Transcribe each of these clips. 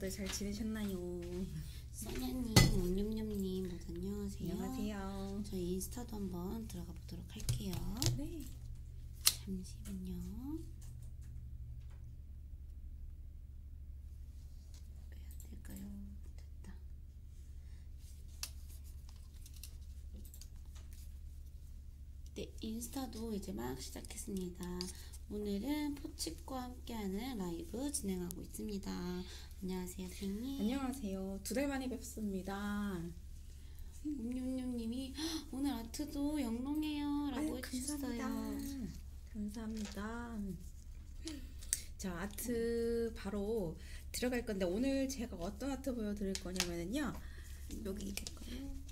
다들 잘 지내셨나요? 써냐님, 옴뇸뇸님 모두 안녕하세요. 안녕하세요. 저희 인스타도 한번 들어가 보도록 할게요. 네. 잠시만요. 왜 안 될까요? 됐다. 네, 인스타도 이제 막 시작했습니다. 오늘은 포칩과 함께하는 라이브 진행하고 있습니다. 안녕하세요, 선생님. 안녕하세요. 2달 만에 뵙습니다. 옴뇸뇸님이 오늘 아트도 영롱해요 라고 해주셨어요. 감사합니다. 자, 아트 바로 들어갈 건데 오늘 제가 어떤 아트 보여드릴 거냐면요. 여기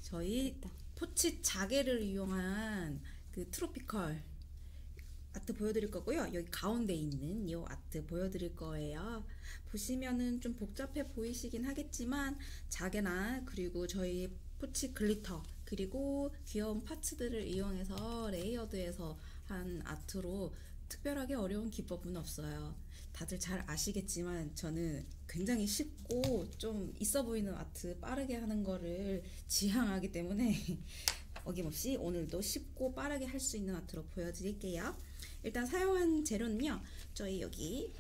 저희 포치 자개를 이용한 그 트로피컬 아트 보여드릴 거고요. 여기 가운데 있는 이 아트 보여드릴 거예요. 보시면은 좀 복잡해 보이시긴 하겠지만 자개나 그리고 저희 포치 글리터 그리고 귀여운 파츠들을 이용해서 레이어드해서 한 아트로 특별하게 어려운 기법은 없어요. 다들 잘 아시겠지만 저는 굉장히 쉽고 좀 있어 보이는 아트 빠르게 하는 거를 지향하기 때문에 어김없이 오늘도 쉽고 빠르게 할 수 있는 아트로 보여드릴게요. 일단 사용한 재료는요. 저희 여기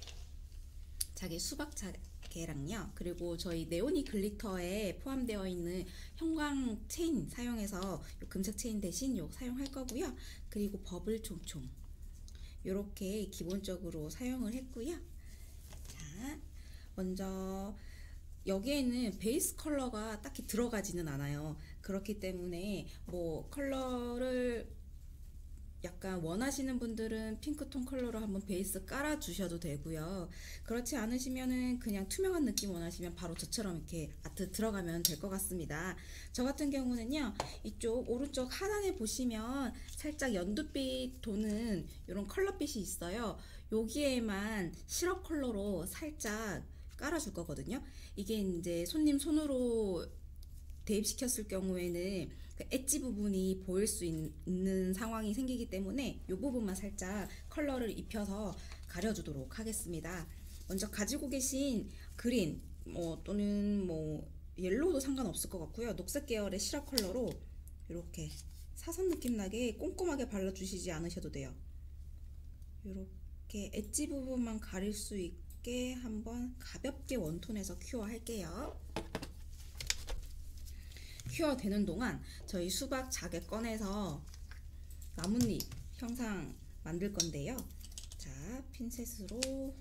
자기 수박 자개랑요. 그리고 저희 네오니 글리터에 포함되어 있는 형광 체인 사용해서 요 금색 체인 대신 요 사용할 거고요. 그리고 버블 총총 요렇게 기본적으로 사용을 했고요. 자, 먼저 여기에는 베이스 컬러가 딱히 들어가지는 않아요. 그렇기 때문에 뭐 컬러를 약간 원하시는 분들은 핑크톤 컬러로 한번 베이스 깔아 주셔도 되고요. 그렇지 않으시면은 그냥 투명한 느낌 원하시면 바로 저처럼 이렇게 아트 들어가면 될 것 같습니다. 저 같은 경우는요, 이쪽 오른쪽 하단에 보시면 살짝 연두빛 도는 이런 컬러빛이 있어요. 여기에만 시럽 컬러로 살짝 깔아줄 거거든요. 이게 이제 손님 손으로 대입시켰을 경우에는 그 엣지 부분이 보일 수 있는 상황이 생기기 때문에 이 부분만 살짝 컬러를 입혀서 가려주도록 하겠습니다. 먼저 가지고 계신 그린 또는 옐로우도 상관없을 것 같고요. 녹색 계열의 시럽 컬러로 이렇게 사선 느낌 나게 꼼꼼하게 발라주시지 않으셔도 돼요. 이렇게 엣지 부분만 가릴 수 있게 한번 가볍게 원톤에서 큐어 할게요. 큐어 되는 동안 저희 수박 자개 꺼내서 나뭇잎 형상 만들 건데요. 자, 핀셋으로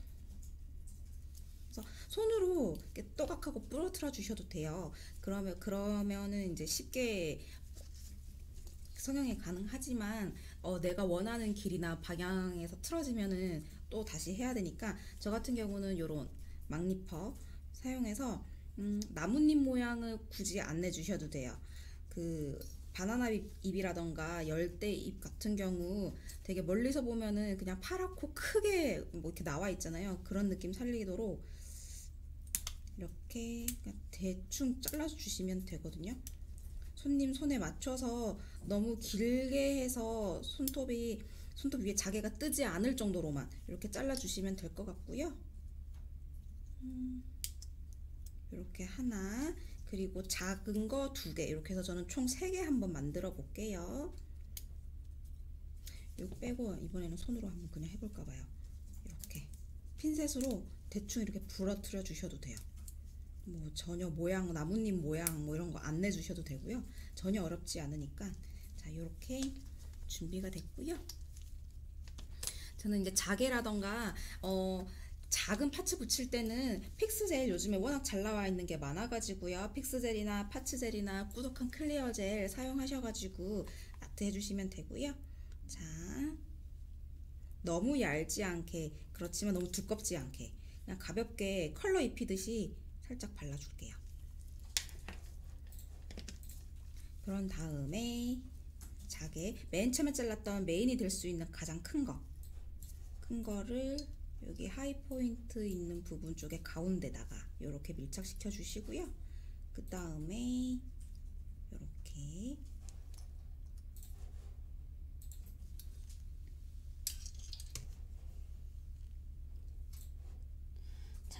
손으로 이렇게 또각하고 부러뜨려 주셔도 돼요. 그러면은 이제 쉽게 성형이 가능하지만 내가 원하는 길이나 방향에서 틀어지면은 또 다시 해야 되니까 저 같은 경우는 요런 막니퍼 사용해서 나뭇잎 모양을 굳이 안 내주셔도 돼요. 그 바나나 잎이라던가 열대잎 같은 경우 되게 멀리서 보면은 그냥 파랗고 크게 이렇게 나와 있잖아요. 그런 느낌 살리도록 이렇게 그냥 대충 잘라주시면 되거든요. 손님 손에 맞춰서 너무 길게 해서 손톱 위에 자개가 뜨지 않을 정도로만 이렇게 잘라주시면 될 것 같고요. 이렇게 하나, 그리고 작은 거 2개, 이렇게 해서 저는 총 3개 한번 만들어 볼게요. 이거 빼고 이번에는 손으로 한번 그냥 해볼까 봐요. 이렇게 핀셋으로 대충 이렇게 부러뜨려 주셔도 돼요. 전혀 모양, 나뭇잎 모양 이런 거 안 내주셔도 되고요. 전혀 어렵지 않으니까. 자, 이렇게 준비가 됐고요. 저는 이제 자개라던가 작은 파츠 붙일 때는 픽스젤 요즘에 워낙 잘 나와 있는 게 많아가지고요. 픽스젤이나 파츠젤이나 꾸덕한 클리어 젤 사용하셔가지고 아트 해주시면 되고요. 자, 너무 얇지 않게, 그렇지만 너무 두껍지 않게 그냥 가볍게 컬러 입히듯이 살짝 발라줄게요. 그런 다음에 자개, 맨 처음에 잘랐던 메인이 될 수 있는 가장 큰 거를 여기 하이포인트 있는 부분 쪽에 가운데다가 이렇게 밀착시켜 주시고요. 그 다음에 이렇게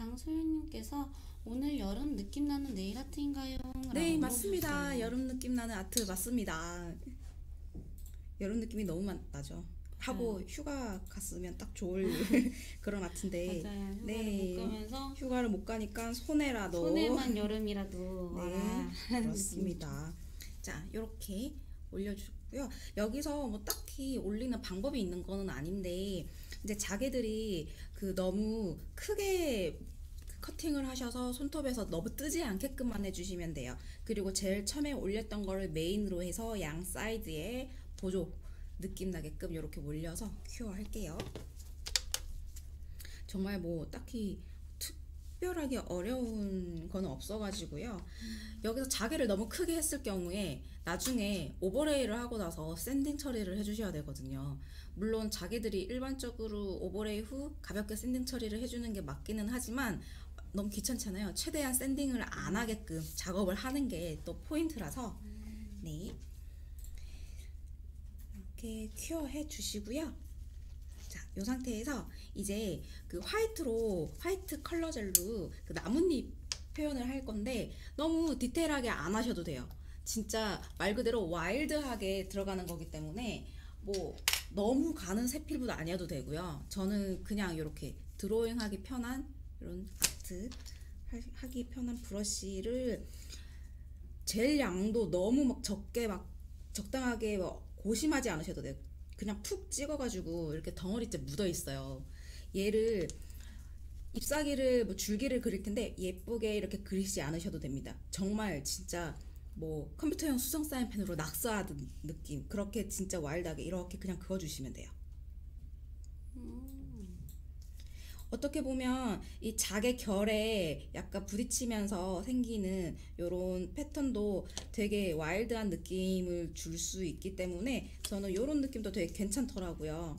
장소연님께서 오늘 여름 느낌 나는 네일 아트인가요? 네, 맞습니다. 여름 느낌 나는 아트 맞습니다. 여름 느낌이 너무 나죠. 하고 휴가 갔으면 딱 좋을 그런 아트인데. 맞아요. 휴가를 네. 못 가면서 휴가를 못 가니까 손해라도. 손에만 여름이라도 와라. 네, 그렇습니다. 자, 이렇게 올려주고요. 여기서 뭐 딱히 올리는 방법이 있는 거는 아닌데, 이제 자개들이 그 너무 크게 커팅을 하셔서 손톱에서 너무 뜨지 않게끔만 해주시면 돼요. 그리고 제일 처음에 올렸던 거를 메인으로 해서 양 사이드에 보조 느낌 나게끔 이렇게 올려서 큐어 할게요. 정말 뭐 딱히 특별하게 어려운 건 없어가지고요. 여기서 자개를 너무 크게 했을 경우에 나중에 오버레이를 하고 나서 샌딩 처리를 해주셔야 되거든요. 물론 자개들이 일반적으로 오버레이 후 가볍게 샌딩 처리를 해주는 게 맞기는 하지만 너무 귀찮잖아요. 최대한 샌딩을 안 하게끔 작업을 하는 게 또 포인트라서 네, 이렇게 큐어 해 주시고요. 자, 이 상태에서 이제 그 화이트 컬러 젤로 그 나뭇잎 표현을 할 건데 너무 디테일하게 안 하셔도 돼요. 진짜 말 그대로 와일드하게 들어가는 거기 때문에 뭐 너무 가는 색필보다 아니어도 되고요. 저는 그냥 이렇게 드로잉하기 편한 이런 아트 하기 편한 브러쉬를 젤 양도 너무 막 적게 막 적당하게 막 고심하지 않으셔도 돼요. 그냥 푹 찍어가지고 이렇게 덩어리째 묻어 있어요. 얘를 잎사귀를 뭐 줄기를 그릴 텐데 예쁘게 이렇게 그리지 않으셔도 됩니다. 정말 진짜 뭐 컴퓨터용 수성 사인펜으로 낙서하는 느낌, 그렇게 진짜 와일드하게 이렇게 그냥 그어주시면 돼요. 어떻게 보면 이 자개 결에 약간 부딪히면서 생기는 이런 패턴도 되게 와일드한 느낌을 줄 수 있기 때문에 저는 이런 느낌도 되게 괜찮더라고요.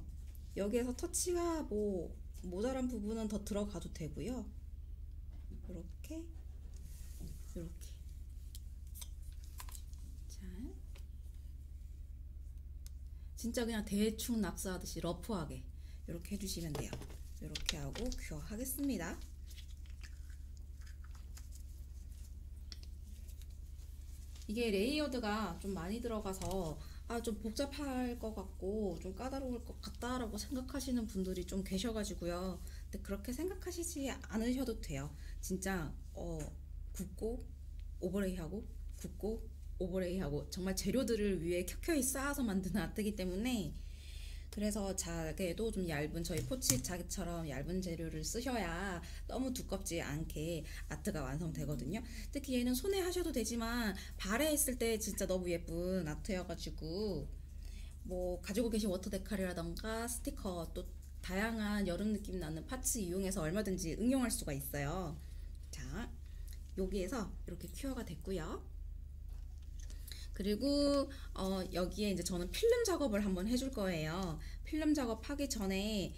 여기에서 터치가 뭐 모자란 부분은 더 들어가도 되고요. 이렇게 자, 진짜 그냥 대충 낙서하듯이 러프하게 이렇게 해주시면 돼요. 이렇게 하고 큐어 하겠습니다. 이게 레이어드가 좀 많이 들어가서 좀 복잡할 것 같고 좀 까다로울 것 같다라고 생각하시는 분들이 좀 계셔가지고요. 근데 그렇게 생각하시지 않으셔도 돼요. 진짜 굽고 오버레이하고 굽고 오버레이하고 정말 재료들을 위에 켜켜이 쌓아서 만드는 아트이기 때문에, 그래서 자개도 좀 얇은 저희 포치 자개처럼 얇은 재료를 쓰셔야 너무 두껍지 않게 아트가 완성되거든요. 특히 얘는 손에 하셔도 되지만 발에 했을 때 진짜 너무 예쁜 아트여가지고 뭐 가지고 계신 워터 데칼이라던가 스티커 또 다양한 여름 느낌 나는 파츠 이용해서 얼마든지 응용할 수가 있어요. 자, 여기에서 이렇게 큐어가 됐고요. 그리고 여기에 이제 저는 필름 작업을 한번 해줄 거예요. 필름 작업하기 전에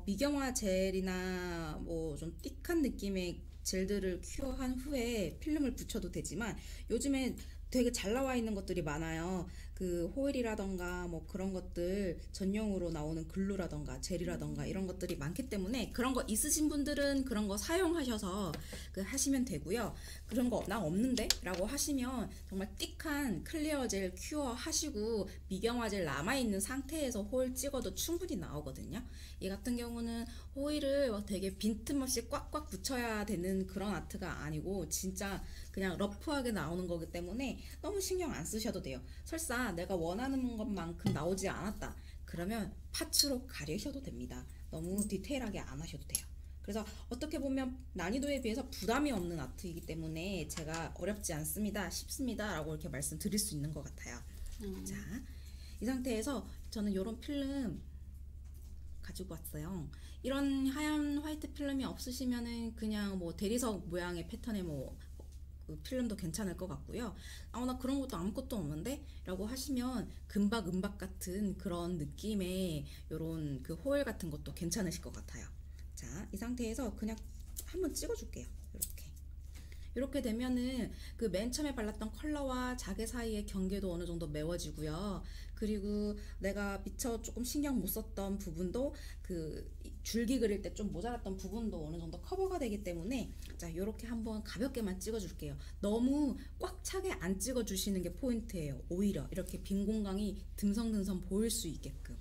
미경화 젤이나 뭐 좀 띡한 느낌의 젤들을 큐어한 후에 필름을 붙여도 되지만 요즘에 되게 잘 나와 있는 것들이 많아요. 그 호일이라던가 뭐 그런 것들 전용으로 나오는 글루라던가 젤이라던가 이런 것들이 많기 때문에 그런 거 있으신 분들은 그런 거 사용하셔서 하시면 되고요. 그런 거 나 없는데? 라고 하시면 정말 띡한 클리어 젤 큐어 하시고 미경화 젤 남아있는 상태에서 호일 찍어도 충분히 나오거든요. 얘 같은 경우는 호일을 되게 빈틈없이 꽉꽉 붙여야 되는 그런 아트가 아니고 진짜 그냥 러프하게 나오는 거기 때문에 너무 신경 안 쓰셔도 돼요. 설사 내가 원하는 것만큼 나오지 않았다 그러면 파츠로 가리셔도 됩니다. 너무 디테일하게 안 하셔도 돼요. 그래서 어떻게 보면 난이도에 비해서 부담이 없는 아트이기 때문에 제가 어렵지 않습니다, 쉽습니다 라고 이렇게 말씀드릴 수 있는 것 같아요. 자, 이 상태에서 저는 이런 필름 가지고 왔어요. 이런 하얀 화이트 필름이 없으시면은 그냥 뭐 대리석 모양의 패턴의 뭐 그 필름도 괜찮을 것 같고요. 나 그런 것도 아무것도 없는데? 라고 하시면 금박 같은 그런 느낌의 요런 그 호일 같은 것도 괜찮으실 것 같아요. 자, 이 상태에서 그냥 한번 찍어줄게요. 이렇게 이렇게 되면은 그 맨 처음에 발랐던 컬러와 자개 사이의 경계도 어느 정도 메워지고요. 그리고 내가 미처 조금 신경 못 썼던 부분도 그 줄기 그릴 때 좀 모자랐던 부분도 어느 정도 커버가 되기 때문에 자, 이렇게 한번 가볍게만 찍어줄게요. 너무 꽉 차게 안 찍어주시는 게 포인트예요. 오히려 이렇게 빈 공간이 듬성듬성 보일 수 있게끔.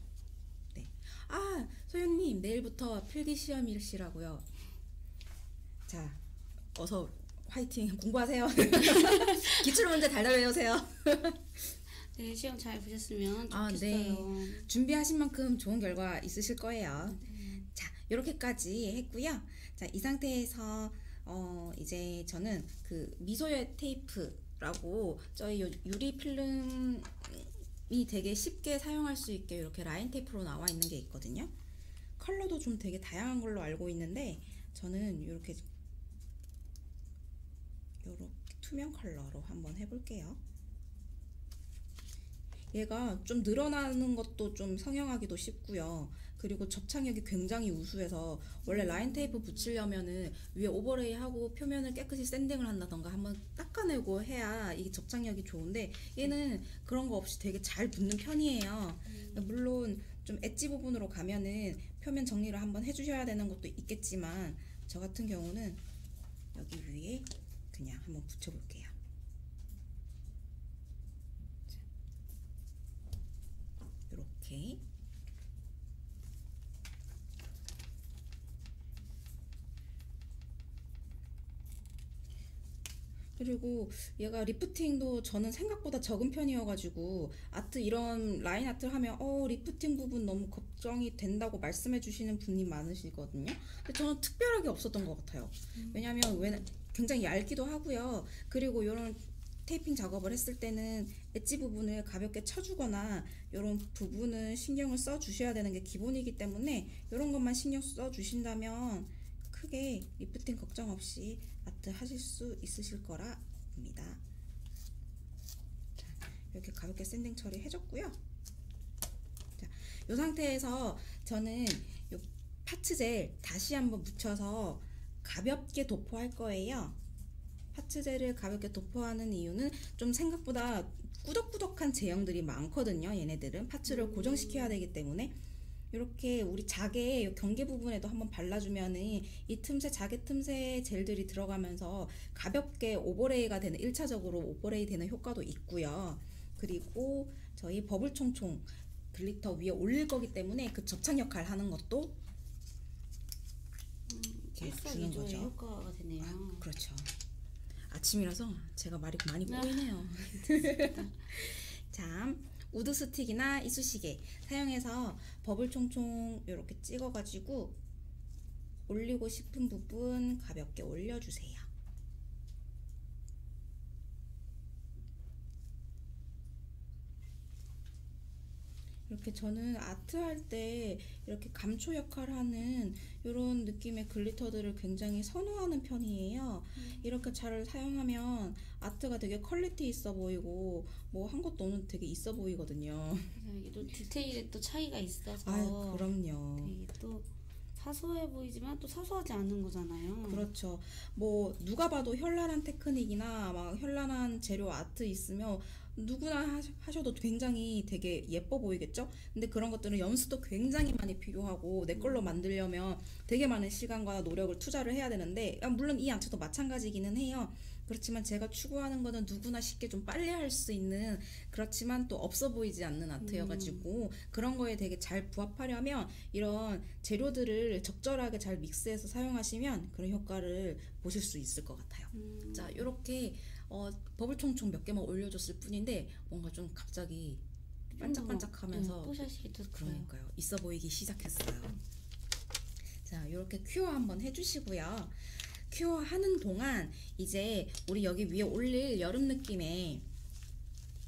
네. 아, 소연님 내일부터 필기 시험이시라고요. 자, 어서 화이팅 공부하세요. 기출 문제 달달 외우세요. 네, 시험 잘 보셨으면 좋겠어요. 아, 네. 준비하신 만큼 좋은 결과 있으실 거예요. 자, 이렇게까지 했고요. 자, 이 상태에서 이제 저는 그 미소열 테이프라고 저희 유리 필름이 되게 쉽게 사용할 수 있게 이렇게 라인 테이프로 나와 있는 게 있거든요. 컬러도 좀 되게 다양한 걸로 알고 있는데 저는 이렇게 투명 컬러로 한번 해볼게요. 얘가 좀 늘어나는 것도 좀 성형하기도 쉽고요. 그리고 접착력이 굉장히 우수해서 원래 라인 테이프 붙이려면은 위에 오버레이 하고 표면을 깨끗이 샌딩을 한다던가 한번 닦아내고 해야 이게 접착력이 좋은데 얘는 그런 거 없이 되게 잘 붙는 편이에요. 물론 좀 엣지 부분으로 가면은 표면 정리를 한번 해주셔야 되는 것도 있겠지만 저 같은 경우는 여기 위에 그냥 한번 붙여볼게요. 이렇게 그리고 얘가 리프팅도 저는 생각보다 적은 편이어가지고 아트 이런 라인 아트 하면 리프팅 부분 너무 걱정이 된다고 말씀해 주시는 분이 많으시거든요. 근데 저는 특별하게 없었던 것 같아요. 왜냐면 굉장히 얇기도 하고요. 그리고 이런 테이핑 작업을 했을 때는 엣지 부분을 가볍게 쳐주거나 이런 부분은 신경을 써 주셔야 되는 게 기본이기 때문에 이런 것만 신경 써 주신다면 크게 리프팅 걱정 없이 아트 하실 수 있으실 거라 봅니다. 자, 이렇게 가볍게 샌딩 처리 해줬고요. 자, 이 상태에서 저는 요 파츠 젤 다시 한번 묻혀서 가볍게 도포할 거예요. 파츠 젤을 가볍게 도포하는 이유는 좀 생각보다 꾸덕꾸덕한 제형들이 많거든요. 얘네들은 파츠를 고정시켜야 되기 때문에 이렇게 우리 자개 경계 부분에도 한번 발라주면은 이 틈새 자개 틈새 젤들이 들어가면서 가볍게 오버레이가 되는 1차적으로 오버레이 되는 효과도 있고요. 그리고 저희 버블 총총 글리터 위에 올릴 거기 때문에 그 접착 역할 하는 것도 이렇게 주는 거죠. 효과가 되네요. 아, 그렇죠. 아침이라서 제가 말이 많이 꼬이네요. 자, 우드 스틱이나 이쑤시개 사용해서 버블 총총 이렇게 찍어가지고 올리고 싶은 부분 가볍게 올려주세요. 이렇게 저는 아트 할 때 이렇게 감초 역할을 하는 이런 느낌의 글리터들을 굉장히 선호하는 편이에요. 이렇게 잘 사용하면 아트가 되게 퀄리티 있어 보이고 뭐 한 것도 없는 되게 있어 보이거든요. 이게 또 디테일에 또 차이가 있어서 아유, 그럼요. 되게 또 사소해 보이지만 또 사소하지 않은 거잖아요. 그렇죠. 뭐 누가 봐도 현란한 테크닉이나 막 현란한 재료 아트 있으면 누구나 하셔도 굉장히 되게 예뻐 보이겠죠? 근데 그런 것들은 연습도 굉장히 많이 필요하고 내 걸로 만들려면 되게 많은 시간과 노력을 투자를 해야 되는데 물론 이 아트도 마찬가지기는 해요. 그렇지만 제가 추구하는 거는 누구나 쉽게 좀 빨리 할 수 있는 그렇지만 또 없어 보이지 않는 아트여가지고 그런 거에 되게 잘 부합하려면 이런 재료들을 적절하게 잘 믹스해서 사용하시면 그런 효과를 보실 수 있을 것 같아요. 자, 이렇게 버블 총총 몇 개만 올려줬을 뿐인데 뭔가 좀 갑자기 반짝반짝하면서 뽀샤시도 그러니까요. 있어 보이기 시작했어요. 자, 이렇게 큐어 한번 해주시고요. 큐어 하는 동안 이제 우리 여기 위에 올릴 여름 느낌의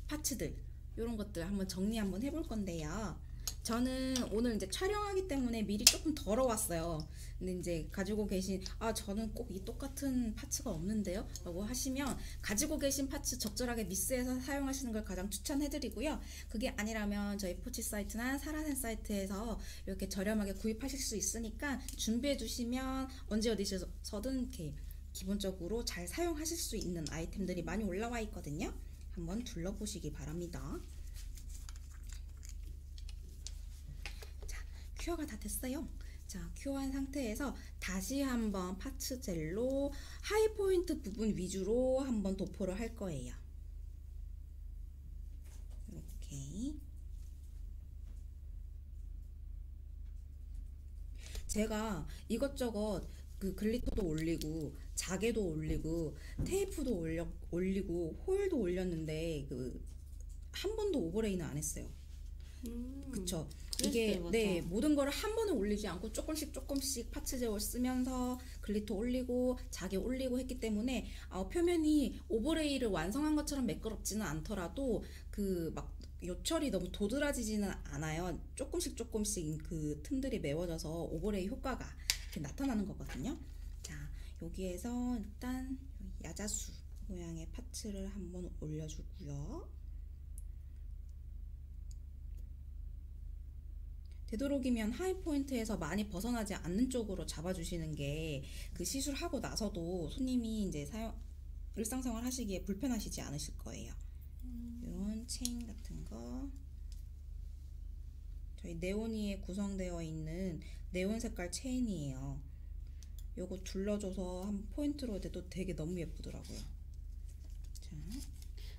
파츠들 이런 것들 한번 정리 한번 해볼 건데요. 저는 오늘 이제 촬영하기 때문에 미리 조금 덜어왔어요. 근데 이제 가지고 계신 저는 꼭 이 똑같은 파츠가 없는데요 라고 하시면 가지고 계신 파츠 적절하게 믹스해서 사용하시는 걸 가장 추천해드리고요. 그게 아니라면 저희 포치 사이트나 사라센 사이트에서 이렇게 저렴하게 구입하실 수 있으니까 준비해 두시면 언제 어디서든 이렇게 기본적으로 잘 사용하실 수 있는 아이템들이 많이 올라와 있거든요. 한번 둘러보시기 바랍니다. 자, 큐어가 다 됐어요. 자, 큐어한 상태에서 다시 한번 파츠 젤로 하이포인트 부분 위주로 한번 도포를 할 거예요. 이렇게. 제가 이것저것 그 글리터도 올리고 자개도 올리고 테이프도 올리고 호일도 올렸는데 그 한 번도 오버레이는 안 했어요. 그쵸? 이게 그랬어요, 네, 맞아. 모든 거를 한 번에 올리지 않고 조금씩 파츠 제어 쓰면서 글리터 올리고 자개 올리고 했기 때문에 표면이 오버레이를 완성한 것처럼 매끄럽지는 않더라도 그 막 요철이 너무 도드라지지는 않아요. 조금씩 그 틈들이 메워져서 오버레이 효과가 이렇게 나타나는 거거든요. 자, 여기에서 일단 야자수 모양의 파츠를 한번 올려주고요. 되도록이면 하이포인트에서 많이 벗어나지 않는 쪽으로 잡아주시는 게 그 시술하고 나서도 손님이 이제 일상생활 하시기에 불편하시지 않으실 거예요. 이런 체인 같은 거, 저희 네오니에 구성되어 있는 네온 색깔 체인이에요. 요거 둘러줘서 한 포인트로 돼도 되게 너무 예쁘더라고요. 자,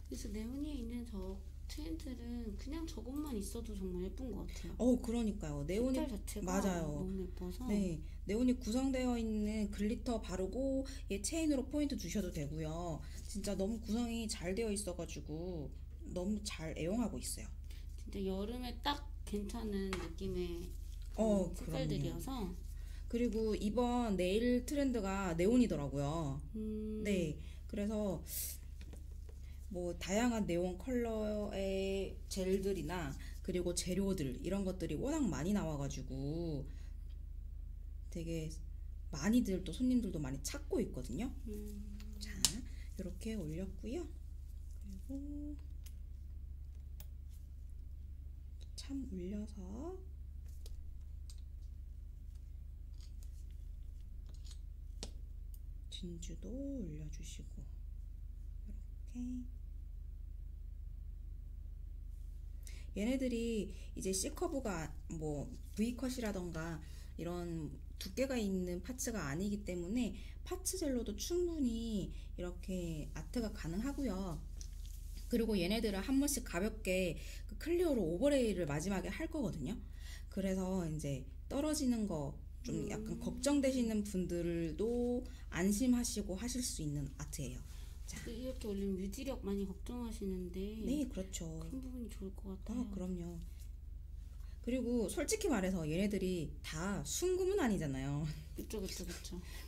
그래서 네오니에 있는 저 트렌드는 그냥 저것만 있어도 정말 예쁜 것 같아요. 그러니까요. 네온이 색깔 자체가 맞아요. 너무 예뻐서. 네, 네온이 구성되어 있는 글리터 바르고 얘 체인으로 포인트 주셔도 되고요. 진짜 너무 구성이 잘 되어 있어가지고 너무 잘 애용하고 있어요. 진짜 여름에 딱 괜찮은 느낌의 그럼요. 색깔들이어서. 그리고 이번 네일 트렌드가 네온이더라고요. 네, 그래서 뭐 다양한 네온 컬러의 젤들이나 그리고 재료들 이런 것들이 워낙 많이 나와가지고 되게 많이들 또 손님들도 많이 찾고 있거든요. 자, 이렇게 올렸고요. 그리고 참 올려서 진주도 올려주시고 이렇게. 얘네들이 이제 C커브가 뭐 V컷이라던가 이런 두께가 있는 파츠가 아니기 때문에 파츠 젤로도 충분히 이렇게 아트가 가능하고요. 그리고 얘네들은 한 번씩 가볍게 그 클리어로 오버레이를 마지막에 할 거거든요. 그래서 이제 떨어지는 거 좀 약간 걱정되시는 분들도 안심하시고 하실 수 있는 아트예요. 자, 이렇게 올리면 유지력 많이 걱정하시는데 네, 그렇죠. 큰 부분이 좋을 것 같아요. 그럼요. 그리고 솔직히 말해서 얘네들이 다 순금은 아니잖아요. 그쵸.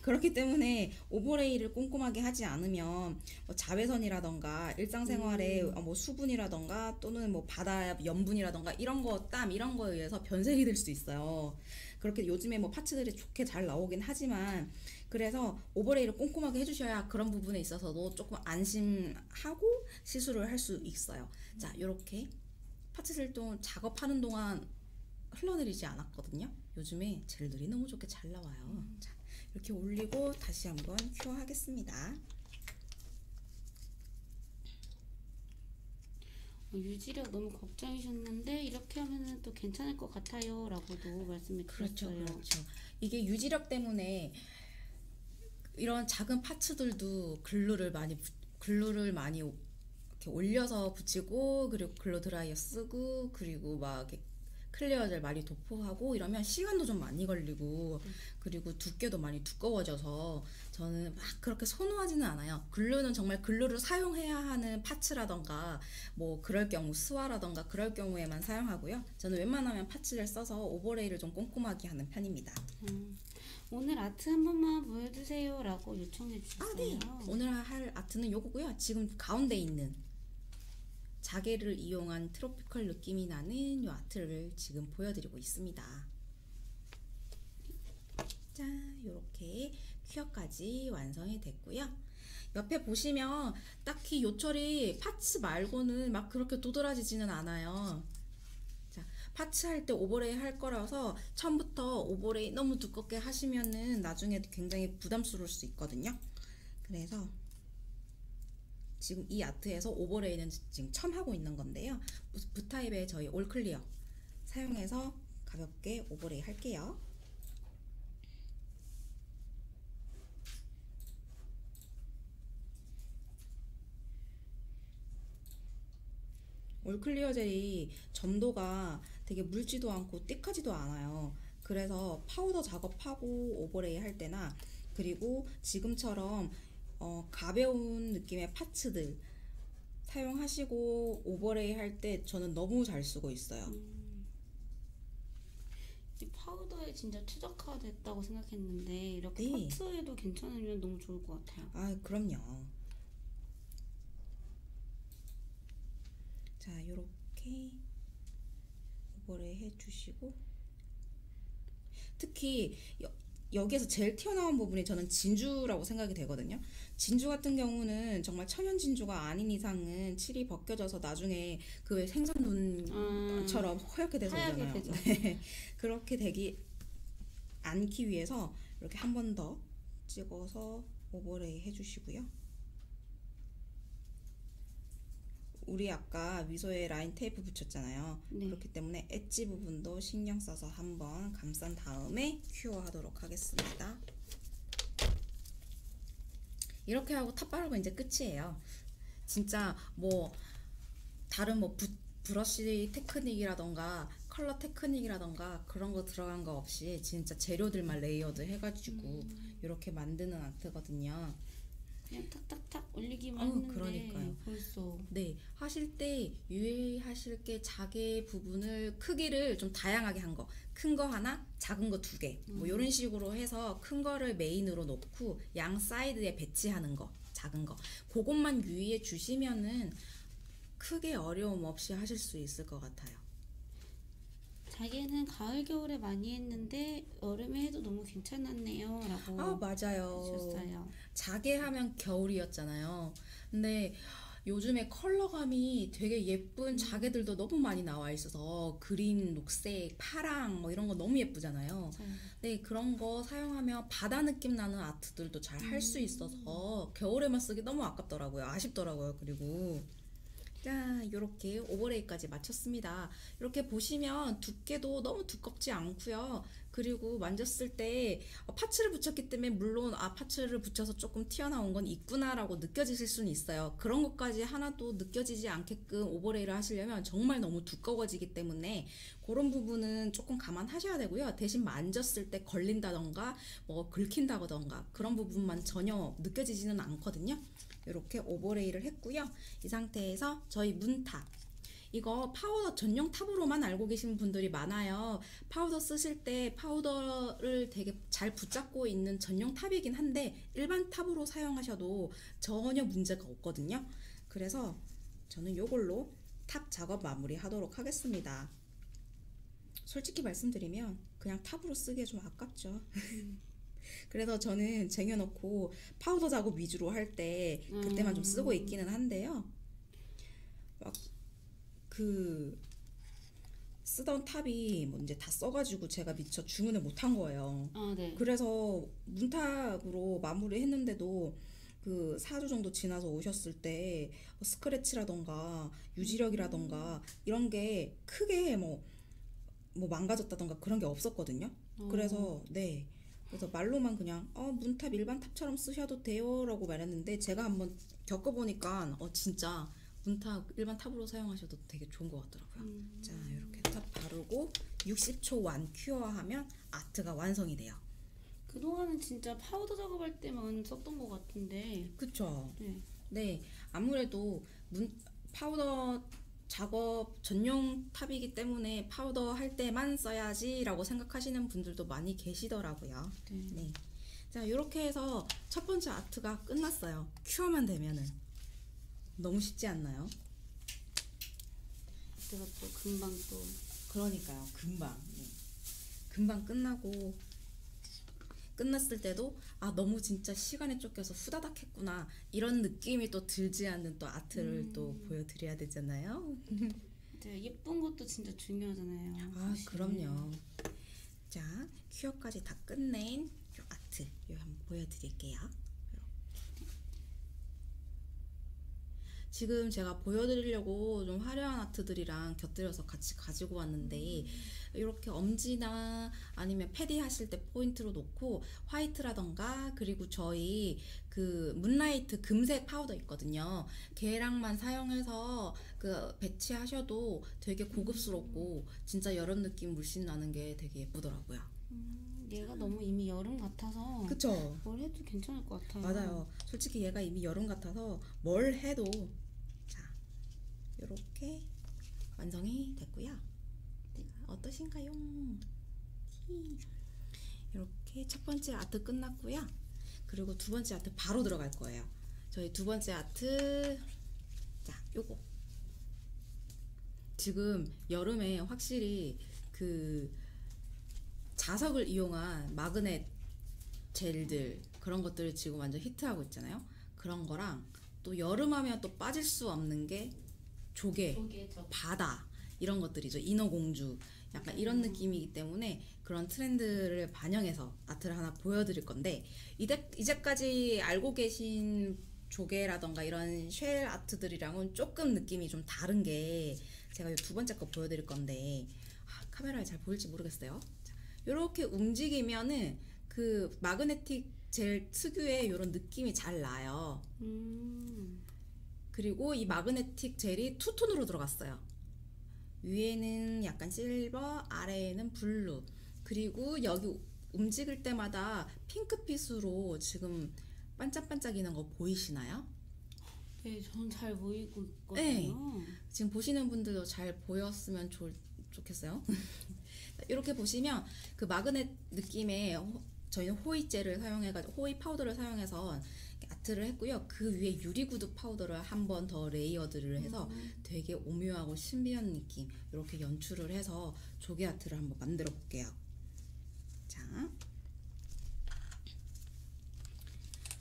그렇기 때문에 오버레이를 꼼꼼하게 하지 않으면 뭐 자외선이라던가 일상생활에 뭐 수분이라던가 또는 뭐 바다 염분이라던가 이런 거, 땀 이런 거에 의해서 변색이 될 수 있어요. 그렇게 요즘에 뭐 파츠들이 좋게 잘 나오긴 하지만 그래서 오버레이를 꼼꼼하게 해주셔야 그런 부분에 있어서도 조금 안심하고 시술을 할 수 있어요. 자, 요렇게 파츠들 또 작업하는 동안 흘러내리지 않았거든요. 요즘에 젤들이 너무 좋게 잘 나와요. 자, 이렇게 올리고 다시 한번 큐어 하겠습니다. 유지력 너무 걱정이셨는데 이렇게 하면은 또 괜찮을 것 같아요 라고도 말씀해 주셨어요. 그렇죠. 이게 유지력 때문에 이런 작은 파츠들도 글루를 많이 이렇게 올려서 붙이고 그리고 글루 드라이어 쓰고 그리고 막 이렇게 클리어 젤 많이 도포하고 이러면 시간도 좀 많이 걸리고 그리고 두께도 많이 두꺼워져서 저는 막 그렇게 선호하지는 않아요. 글루는 정말 글루를 사용해야 하는 파츠라던가 뭐 그럴 경우 스와라던가 그럴 경우에만 사용하고요. 저는 웬만하면 파츠를 써서 오버레이를 좀 꼼꼼하게 하는 편입니다. 오늘 아트 한 번만 보여주세요 라고 요청해 주셨어요. 네. 오늘 할 아트는 요거고요. 지금 가운데 있는 자개를 이용한 트로피컬 느낌이 나는 이 아트를 지금 보여드리고 있습니다. 자, 요렇게 큐어까지 완성이 됐고요. 옆에 보시면 딱히 요철이 파츠 말고는 막 그렇게 도드라지지는 않아요. 자, 파츠 할 때 오버레이 할 거라서 처음부터 오버레이 너무 두껍게 하시면은 나중에 굉장히 부담스러울 수 있거든요. 그래서 지금 이 아트에서 오버레이는 지금 처음 하고 있는 건데요. 붓타입의 저희 올클리어 사용해서 가볍게 오버레이 할게요. 올클리어 젤이 점도가 되게 묽지도 않고 띡하지도 않아요. 그래서 파우더 작업하고 오버레이 할 때나 그리고 지금처럼 가벼운 느낌의 파츠들 사용하시고 오버레이 할 때 저는 너무 잘 쓰고 있어요. 이 파우더에 진짜 최적화됐다고 생각했는데 이렇게 네. 파츠에도 괜찮으면 너무 좋을 것 같아요. 아, 그럼요. 자, 요렇게 오버레이 해주시고 특히 여기에서 제일 튀어나온 부분이 저는 진주라고 생각이 되거든요. 진주 같은 경우는 정말 천연 진주가 아닌 이상은 칠이 벗겨져서 나중에 그 생선눈처럼 허옇게 돼서 하얗게 오잖아요. 되죠. 네. 그렇게 되기 않기 위해서 이렇게 한 번 더 찍어서 오버레이 해주시고요. 우리 아까 미소에 라인 테이프 붙였잖아요. 네. 그렇기 때문에 엣지 부분도 신경 써서 한번 감싼 다음에 큐어하도록 하겠습니다. 이렇게 하고 탑 바르고 이제 끝이에요. 진짜 뭐 다른 뭐 브러쉬 테크닉이라던가 컬러 테크닉이라던가 그런 거 들어간 거 없이 진짜 재료들만 레이어드 해가지고 이렇게 만드는 아트거든요. 그냥 탁탁탁 올리기만 했는데 그러니까요. 벌써 네, 하실 때 유의하실 게 자개 부분을 크기를 좀 다양하게 한 거. 큰 거 하나, 작은 거 두 개. 뭐 이런 식으로 해서 큰 거를 메인으로 놓고 양 사이드에 배치하는 거, 작은 거. 그것만 유의해 주시면은 크게 어려움 없이 하실 수 있을 것 같아요. 자기는 가을 겨울에 많이 했는데 여름에 해도 너무 괜찮았네요 라고 아, 맞아요. 하셨어요. 자개 하면 겨울이었잖아요. 근데 요즘에 컬러감이 되게 예쁜 자개들도 너무 많이 나와 있어서 그린, 녹색, 파랑 뭐 이런 거 너무 예쁘잖아요. 네, 그런 거 사용하면 바다 느낌 나는 아트들도 잘 할 수 있어서 겨울에만 쓰기 너무 아깝더라고요. 아쉽더라고요. 그리고 자, 이렇게 오버레이까지 마쳤습니다. 이렇게 보시면 두께도 너무 두껍지 않고요. 그리고 만졌을 때 파츠를 붙였기 때문에 물론 파츠를 붙여서 조금 튀어나온 건 있구나라고 느껴지실 수는 있어요. 그런 것까지 하나도 느껴지지 않게끔 오버레이를 하시려면 정말 너무 두꺼워지기 때문에 그런 부분은 조금 감안하셔야 되고요. 대신 만졌을 때 걸린다던가 뭐 긁힌다던가 그런 부분만 전혀 느껴지지는 않거든요. 이렇게 오버레이를 했고요. 이 상태에서 저희 문탑 이거 파우더 전용 탑으로만 알고 계신 분들이 많아요. 파우더 쓰실 때 파우더를 되게 잘 붙잡고 있는 전용 탑이긴 한데 일반 탑으로 사용하셔도 전혀 문제가 없거든요. 그래서 저는 이걸로 탑 작업 마무리 하도록 하겠습니다. 솔직히 말씀드리면 그냥 탑으로 쓰기에 좀 아깝죠. 그래서 저는 쟁여놓고 파우더 작업 위주로 할 때 그때만 좀 쓰고 있기는 한데요. 막 그 쓰던 탑이 뭐 이제 다 써가지고 제가 미처 주문을 못한 거예요. 네. 그래서 문탑으로 마무리했는데도 그 4주 정도 지나서 오셨을 때 스크래치라던가 유지력이라던가 이런 게 크게 뭐 망가졌다던가 그런 게 없었거든요. 그래서 네. 그래서 말로만 그냥 문탑 일반 탑처럼 쓰셔도 돼요라고 말했는데 제가 한번 겪어보니까 진짜 문탑 일반 탑으로 사용하셔도 되게 좋은 것 같더라고요. 자, 이렇게 탑 바르고 60초 완 큐어하면 아트가 완성이 돼요. 그동안은 진짜 파우더 작업할 때만 썼던 것 같은데 그쵸? 네. 네, 아무래도 파우더 작업 전용 탑이기 때문에 파우더 할 때만 써야지라고 생각하시는 분들도 많이 계시더라고요. 네. 자, 이렇게 해서 첫 번째 아트가 끝났어요. 큐어만 되면은 너무 쉽지 않나요? 제가 또 금방 또 그러니까요. 금방 끝나고 끝났을 때도 너무 진짜 시간에 쫓겨서 후다닥 했구나 이런 느낌이 또 들지 않는 또 아트를 또 보여드려야 되잖아요. 네, 예쁜 것도 진짜 중요하잖아요. 사실. 그럼요. 자, 큐어까지 다 끝낸 요 아트 요 한번 보여드릴게요. 지금 제가 보여드리려고 좀 화려한 아트들이랑 곁들여서 같이 가지고 왔는데 이렇게 엄지나 아니면 패디 하실 때 포인트로 놓고 화이트라던가 그리고 저희 그 문라이트 금색 파우더 있거든요. 걔랑만 사용해서 그 배치하셔도 되게 고급스럽고 진짜 여름 느낌 물씬 나는 게 되게 예쁘더라고요. 얘가 너무 이미 여름 같아서 그쵸? 뭘 해도 괜찮을 것 같아요. 맞아요. 솔직히 얘가 이미 여름 같아서 뭘 해도 자 이렇게 완성이 됐고요. 어떠신가요? 이렇게 첫 번째 아트 끝났고요. 그리고 두 번째 아트 바로 들어갈 거예요. 저희 두 번째 아트 자 요거 지금 여름에 확실히 그 자석을 이용한 마그넷 젤들 그런 것들을 지금 완전 히트하고 있잖아요. 그런 거랑 또 여름하면 또 빠질 수 없는 게 조개, 바다 이런 것들이죠. 인어공주 약간 이런 느낌이기 때문에 그런 트렌드를 반영해서 아트를 하나 보여드릴 건데 이제까지 알고 계신 조개라던가 이런 쉘 아트들이랑은 조금 느낌이 좀 다른 게 제가 이 두 번째 거 보여드릴 건데 카메라에 잘 보일지 모르겠어요. 이렇게 움직이면은 그 마그네틱 젤 특유의 이런 느낌이 잘 나요. 그리고 이 마그네틱 젤이 투톤으로 들어갔어요. 위에는 약간 실버, 아래에는 블루. 그리고 여기 움직일 때마다 핑크빛으로 지금 반짝반짝이는 거 보이시나요? 네, 전 잘 보이고 있거든요. 네. 지금 보시는 분들도 잘 보였으면 좋겠어요. 이렇게 보시면 그 마그넷 느낌의 저희는 호이젤을 사용해가지고 호이 파우더를 사용해서 아트를 했고요. 그 위에 유리구두 파우더를 한 번 더 레이어드를 해서 되게 오묘하고 신비한 느낌 이렇게 연출을 해서 조개 아트를 한번 만들어 볼게요. 자,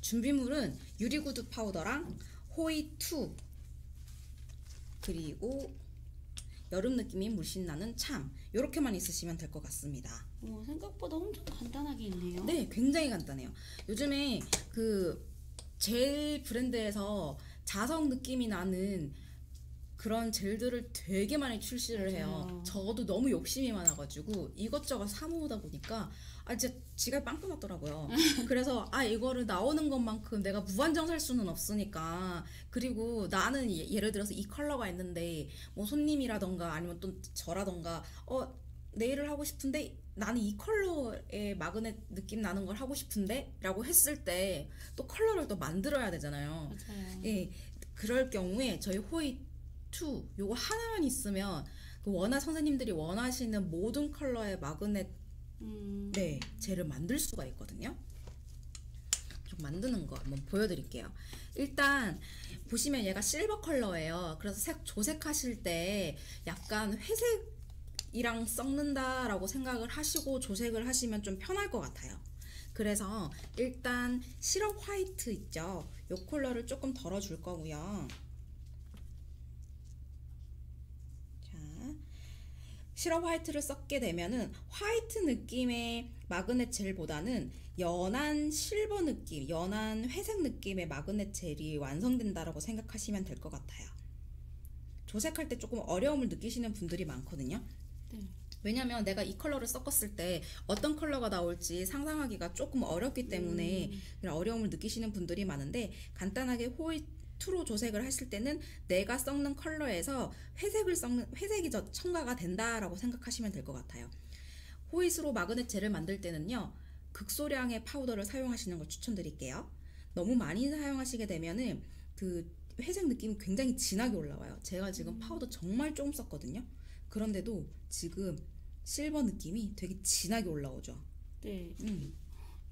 준비물은 유리구두 파우더랑 호이2 그리고 여름 느낌이 물씬 나는 참 이렇게만 있으시면 될 것 같습니다. 생각보다 엄청 간단하게 있네요. 네, 굉장히 간단해요. 요즘에 그 젤 브랜드에서 자석 느낌이 나는 그런 젤들을 되게 많이 출시를 해요. 맞아요. 저도 너무 욕심이 많아가지고 이것저것 사 모으다 보니까 진짜 지갑이 빵꾸 났더라고요. 그래서 이거를 나오는 것만큼 내가 무한정 살 수는 없으니까 그리고 나는 예를 들어서 이 컬러가 있는데 뭐 손님이라던가 아니면 또 저라던가 네일을 하고 싶은데 나는 이 컬러의 마그넷 느낌 나는 걸 하고 싶은데 라고 했을 때 또 컬러를 또 만들어야 되잖아요. 맞아요. 예, 그럴 경우에 저희 호이2 요거 하나만 있으면 그 선생님들이 원하시는 모든 컬러의 마그넷 네, 젤을 만들 수가 있거든요. 좀 만드는 거 한번 보여드릴게요. 일단 보시면 얘가 실버 컬러예요. 그래서 조색하실 때 약간 회색이랑 섞는다라고 생각을 하시고 조색을 하시면 좀 편할 것 같아요. 그래서 일단 시럽 화이트 있죠? 요 컬러를 조금 덜어줄 거고요. 시럽 화이트를 섞게 되면은 화이트 느낌의 마그넷 젤보다는 연한 실버 느낌, 연한 회색 느낌의 마그넷 젤이 완성된다라고 생각하시면 될 것 같아요. 조색할 때 조금 어려움을 느끼시는 분들이 많거든요. 네. 왜냐면 내가 이 컬러를 섞었을 때 어떤 컬러가 나올지 상상하기가 조금 어렵기 때문에 어려움을 느끼시는 분들이 많은데 간단하게 호이투로 조색을 하실 때는 내가 섞는 컬러에서 회색이 첨가가 된다라고 생각하시면 될 것 같아요. 호잇으로 마그넷 젤을 만들 때는요 극소량의 파우더를 사용하시는 걸 추천드릴게요. 너무 많이 사용하시게 되면은 그 회색 느낌이 굉장히 진하게 올라와요. 제가 지금 파우더 정말 조금 썼거든요. 그런데도 지금 실버 느낌이 되게 진하게 올라오죠. 네.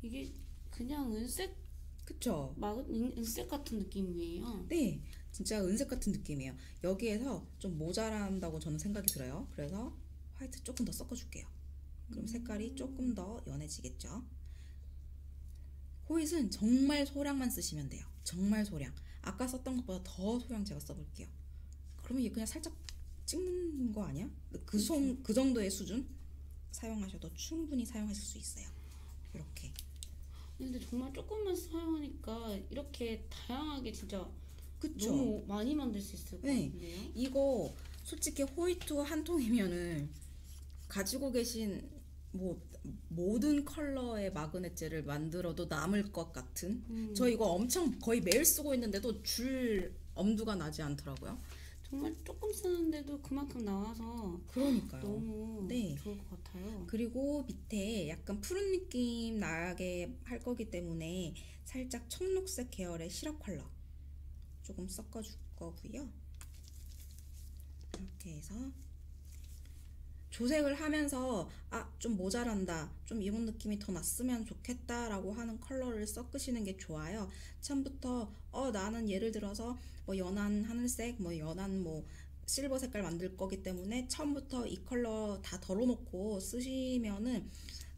이게 그냥 은색 그쵸? 은색 같은 느낌이에요. 네, 진짜 은색 같은 느낌이에요. 여기에서 좀 모자란다고 저는 생각이 들어요. 그래서 화이트 조금 더 섞어줄게요. 그럼 색깔이 조금 더 연해지겠죠. 호잇은 정말 소량만 쓰시면 돼요. 정말 소량. 아까 썼던 것보다 더 소량 제가 써볼게요. 그러면 얘 그냥 살짝 찍는 거 아니야? 그 정도의 수준 사용하셔도 충분히 사용하실 수 있어요. 이렇게. 근데 정말 조금만 사용하니까 이렇게 다양하게 진짜 그쵸? 너무 많이 만들 수 있을 것 네. 같은데요? 이거 솔직히 호이트 한 통이면은 가지고 계신 뭐 모든 컬러의 마그넷젤을 만들어도 남을 것 같은. 저 이거 엄청 거의 매일 쓰고 있는데도 줄 엄두가 나지 않더라고요. 정말 조금 쓰는데도 그만큼 나와서 그러니까요. 너무 네. 좋을 것 같아요. 그리고 밑에 약간 푸른 느낌 나게 할 거기 때문에 살짝 청록색 계열의 시럽 컬러 조금 섞어줄 거고요. 이렇게 해서 조색을 하면서 좀 모자란다, 좀 이런 느낌이 더 났으면 좋겠다라고 하는 컬러를 섞으시는 게 좋아요. 처음부터 나는 예를 들어서 뭐 연한 하늘색, 뭐 연한 뭐 실버 색깔 만들 거기 때문에 처음부터 이 컬러 다 덜어놓고 쓰시면은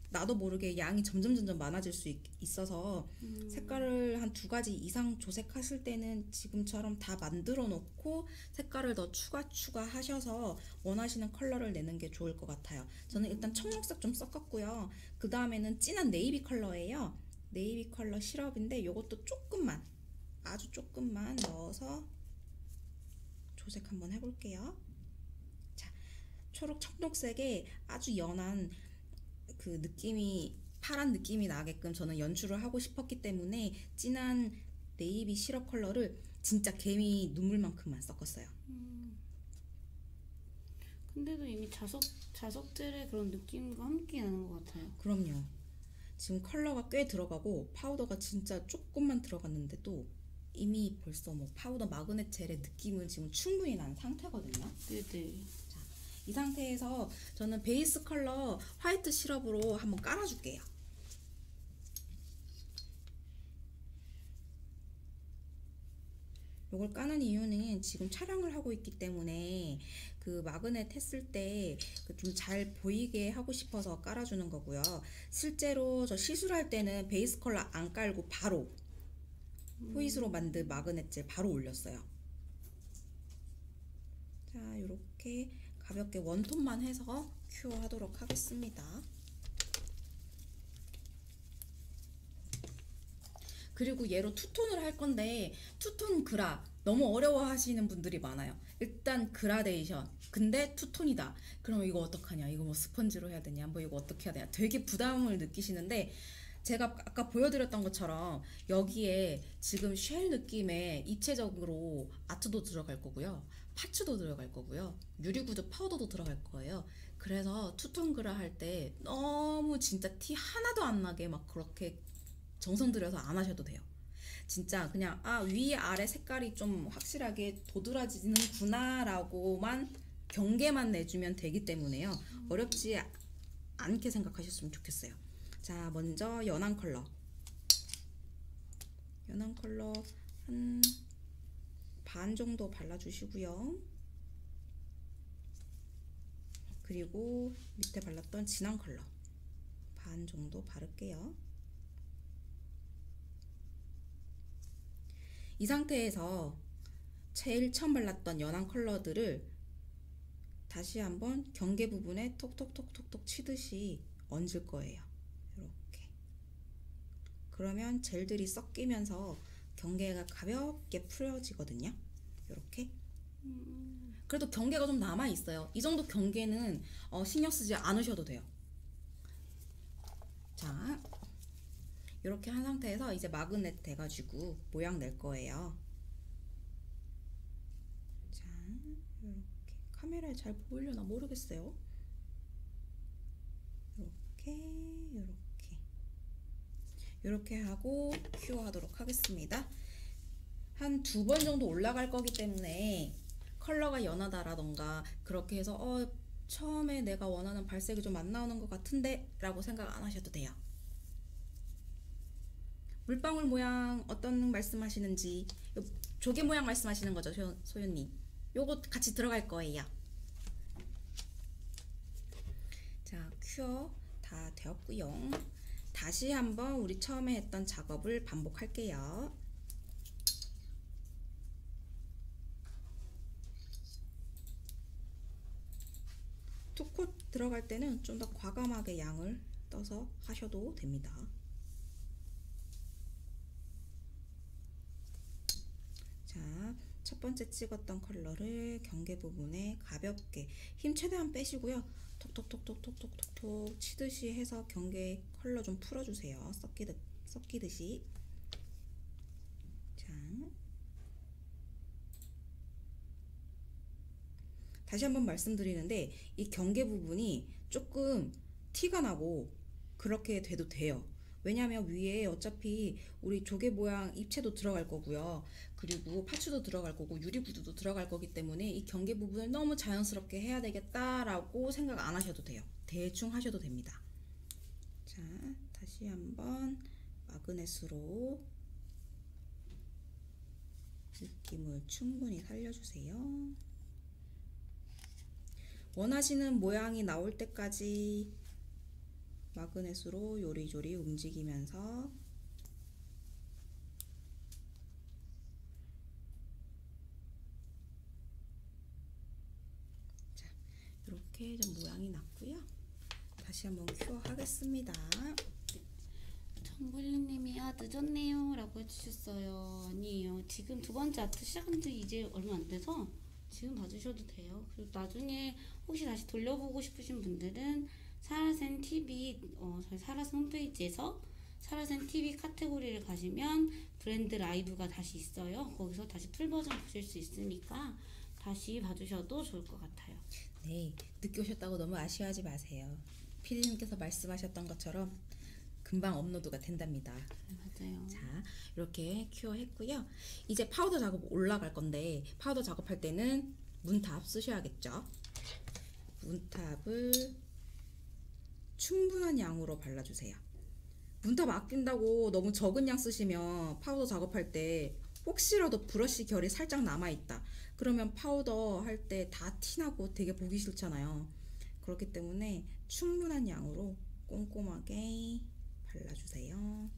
나도 모르게 양이 점점 많아질 수 있어서 색깔을 한 2가지 이상 조색하실 때는 지금처럼 다 만들어 놓고 색깔을 더 추가하셔서 원하시는 컬러를 내는 게 좋을 것 같아요. 저는 일단 청록색 좀 섞었고요. 그 다음에는 진한 네이비 컬러예요. 네이비 컬러 시럽인데 이것도 조금만, 아주 조금만 넣어서 조색 한번 해볼게요. 자, 초록 청록색에 아주 연한 그 느낌이, 파란 느낌이 나게끔 저는 연출을 하고 싶었기 때문에 진한 네이비 시럽 컬러를 진짜 개미 눈물만큼만 섞었어요. 근데도 이미 자석젤의 그런 느낌과 함께 나는 것 같아요. 그럼요. 지금 컬러가 꽤 들어가고 파우더가 진짜 조금만 들어갔는데도 이미 벌써 뭐 파우더 마그넷 젤의 느낌은 지금 충분히 난 상태거든요. 네네. 이 상태에서 저는 베이스 컬러 화이트 시럽으로 한번 깔아줄게요. 이걸 까는 이유는 지금 촬영을 하고 있기 때문에 그 마그넷 했을 때 좀 잘 보이게 하고 싶어서 깔아주는 거고요. 실제로 저 시술할 때는 베이스 컬러 안 깔고 바로 호잇으로 만든 마그넷 젤 바로 올렸어요. 자, 이렇게 가볍게 원톤만 해서 큐어 하도록 하겠습니다. 그리고 얘로 투톤을 할 건데 투톤 그라 너무 어려워 하시는 분들이 많아요. 일단 그라데이션 근데 투톤이다. 그럼 이거 어떡하냐, 이거 뭐 스펀지로 해야 되냐, 뭐 이거 어떻게 해야 되냐, 되게 부담을 느끼시는데 제가 아까 보여드렸던 것처럼 여기에 지금 쉘 느낌의 입체적으로 아트도 들어갈 거고요, 파츠도 들어갈 거고요, 유리구두 파우더도 들어갈 거예요. 그래서 투톤 그라 할 때 너무 진짜 티 하나도 안 나게 막 그렇게 정성 들여서 안 하셔도 돼요. 진짜 그냥 위아래 색깔이 좀 확실하게 도드라지는구나 라고만 경계만 내주면 되기 때문에요. 어렵지 않게 생각하셨으면 좋겠어요. 자, 먼저 연한 컬러 한 반 정도 발라주시고요. 그리고 밑에 발랐던 진한 컬러 반 정도 바를게요. 이 상태에서 제일 처음 발랐던 연한 컬러들을 다시 한번 경계 부분에 톡톡톡톡톡 치듯이 얹을 거예요. 이렇게. 그러면 젤들이 섞이면서 경계가 가볍게 풀어지거든요. 이렇게. 그래도 경계가 좀 남아 있어요. 이 정도 경계는 신경 쓰지 않으셔도 돼요. 자, 이렇게 한 상태에서 이제 마그넷 돼가지고 모양 낼 거예요. 자, 이렇게 카메라에 잘 보이려나 모르겠어요. 이렇게 하고 큐어 하도록 하겠습니다. 한 2번 정도 올라갈 거기 때문에 컬러가 연하다라던가 그렇게 해서 처음에 내가 원하는 발색이 좀 안 나오는 것 같은데 라고 생각 안 하셔도 돼요. 물방울 모양 어떤 말씀하시는지, 조개 모양 말씀하시는 거죠, 소연님? 요거 같이 들어갈 거예요. 자, 큐어 다 되었고요. 다시 한번 우리 처음에 했던 작업을 반복할게요. 투콧 들어갈 때는 좀 더 과감하게 양을 떠서 하셔도 됩니다. 자, 첫 번째 찍었던 컬러를 경계 부분에 가볍게 힘 최대한 빼시고요. 톡톡톡톡톡톡톡 치듯이 해서 경계 컬러 좀 풀어주세요. 섞이듯이. 자, 다시 한번 말씀드리는데 이 경계 부분이 조금 티가 나고 그렇게 돼도 돼요. 왜냐면 위에 어차피 우리 조개 모양 입체도 들어갈 거고요. 그리고 파츠도 들어갈 거고 유리 구두도 들어갈 거기 때문에 이 경계 부분을 너무 자연스럽게 해야 되겠다라고 생각 안 하셔도 돼요. 대충 하셔도 됩니다. 자, 다시 한번 마그넷으로 느낌을 충분히 살려주세요. 원하시는 모양이 나올 때까지 마그넷으로 요리조리 움직이면서 자, 이렇게 좀 모양이 났고요. 다시 한번 큐어 하겠습니다. 정벌리님이 늦었네요 라고 해주셨어요. 아니에요. 지금 두 번째 아트 시작한 지 이제 얼마 안 돼서 지금 봐주셔도 돼요. 그리고 나중에 혹시 다시 돌려보고 싶으신 분들은 사라센 TV 저희 사라센 홈페이지에서 사라센 TV 카테고리를 가시면 브랜드 라이브가 다시 있어요. 거기서 다시 풀 버전 보실 수 있으니까 다시 봐주셔도 좋을 것 같아요. 네, 늦게 오셨다고 너무 아쉬워하지 마세요. 피디님께서 말씀하셨던 것처럼 금방 업로드가 된답니다. 맞아요. 자, 이렇게 큐어 했고요. 이제 파우더 작업 올라갈 건데 파우더 작업할 때는 문탑 쓰셔야겠죠. 문탑을 충분한 양으로 발라주세요. 문탑 아낀다고 너무 적은 양 쓰시면 파우더 작업할 때 혹시라도 브러쉬 결이 살짝 남아있다. 그러면 파우더 할 때 다 티나고 되게 보기 싫잖아요. 그렇기 때문에 충분한 양으로 꼼꼼하게 발라주세요.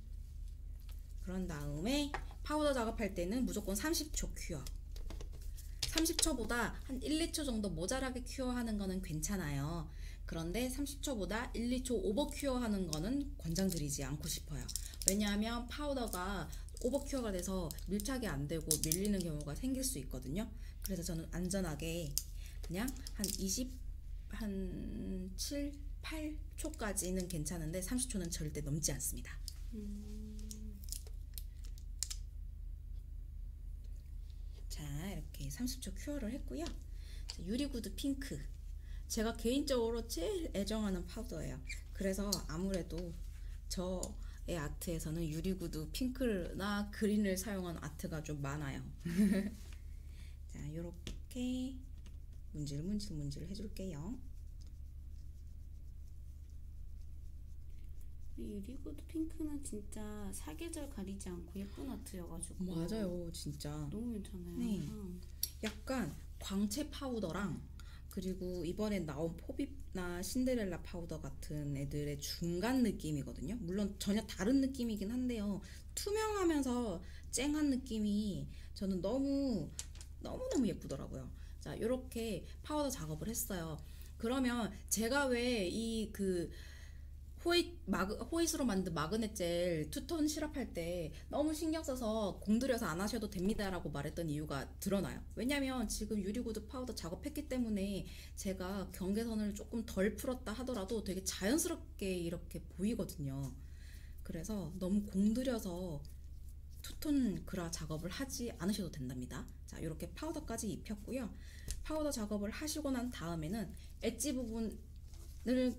그런 다음에 파우더 작업할 때는 무조건 30초 큐어. 30초보다 한 1, 2초 정도 모자라게 큐어하는 거는 괜찮아요. 그런데 30초보다 1, 2초 오버 큐어하는 거는 권장드리지 않고 싶어요. 왜냐하면 파우더가 오버 큐어가 돼서 밀착이 안 되고 밀리는 경우가 생길 수 있거든요. 그래서 저는 안전하게 그냥 한 7, 8초까지는 괜찮은데 30초는 절대 넘지 않습니다. 자, 이렇게 30초 큐어를 했고요. 자, 유리구두 핑크. 제가 개인적으로 제일 애정하는 파우더예요. 그래서 아무래도 저의 아트에서는 유리구두 핑크나 그린을 사용한 아트가 좀 많아요. 자, 요렇게 문질 해줄게요. 유리구두 핑크는 진짜 사계절 가리지 않고 예쁜 아트여가지고 맞아요, 진짜. 너무 괜찮아요. 네. 약간 광채 파우더랑 그리고 이번에 나온 포비나 신데렐라 파우더 같은 애들의 중간 느낌이거든요. 물론 전혀 다른 느낌이긴 한데요. 투명하면서 쨍한 느낌이 저는 너무너무 예쁘더라고요. 자, 이렇게 파우더 작업을 했어요. 그러면 제가 왜 호잇으로 만든 마그넷 젤 투톤 시럽할 때 너무 신경 써서 공들여서 안 하셔도 됩니다 라고 말했던 이유가 드러나요. 왜냐면 지금 유리구두 파우더 작업했기 때문에 제가 경계선을 조금 덜 풀었다 하더라도 되게 자연스럽게 이렇게 보이거든요. 그래서 너무 공들여서 투톤 그라 작업을 하지 않으셔도 된답니다. 자, 이렇게 파우더까지 입혔고요. 파우더 작업을 하시고 난 다음에는 엣지 부분을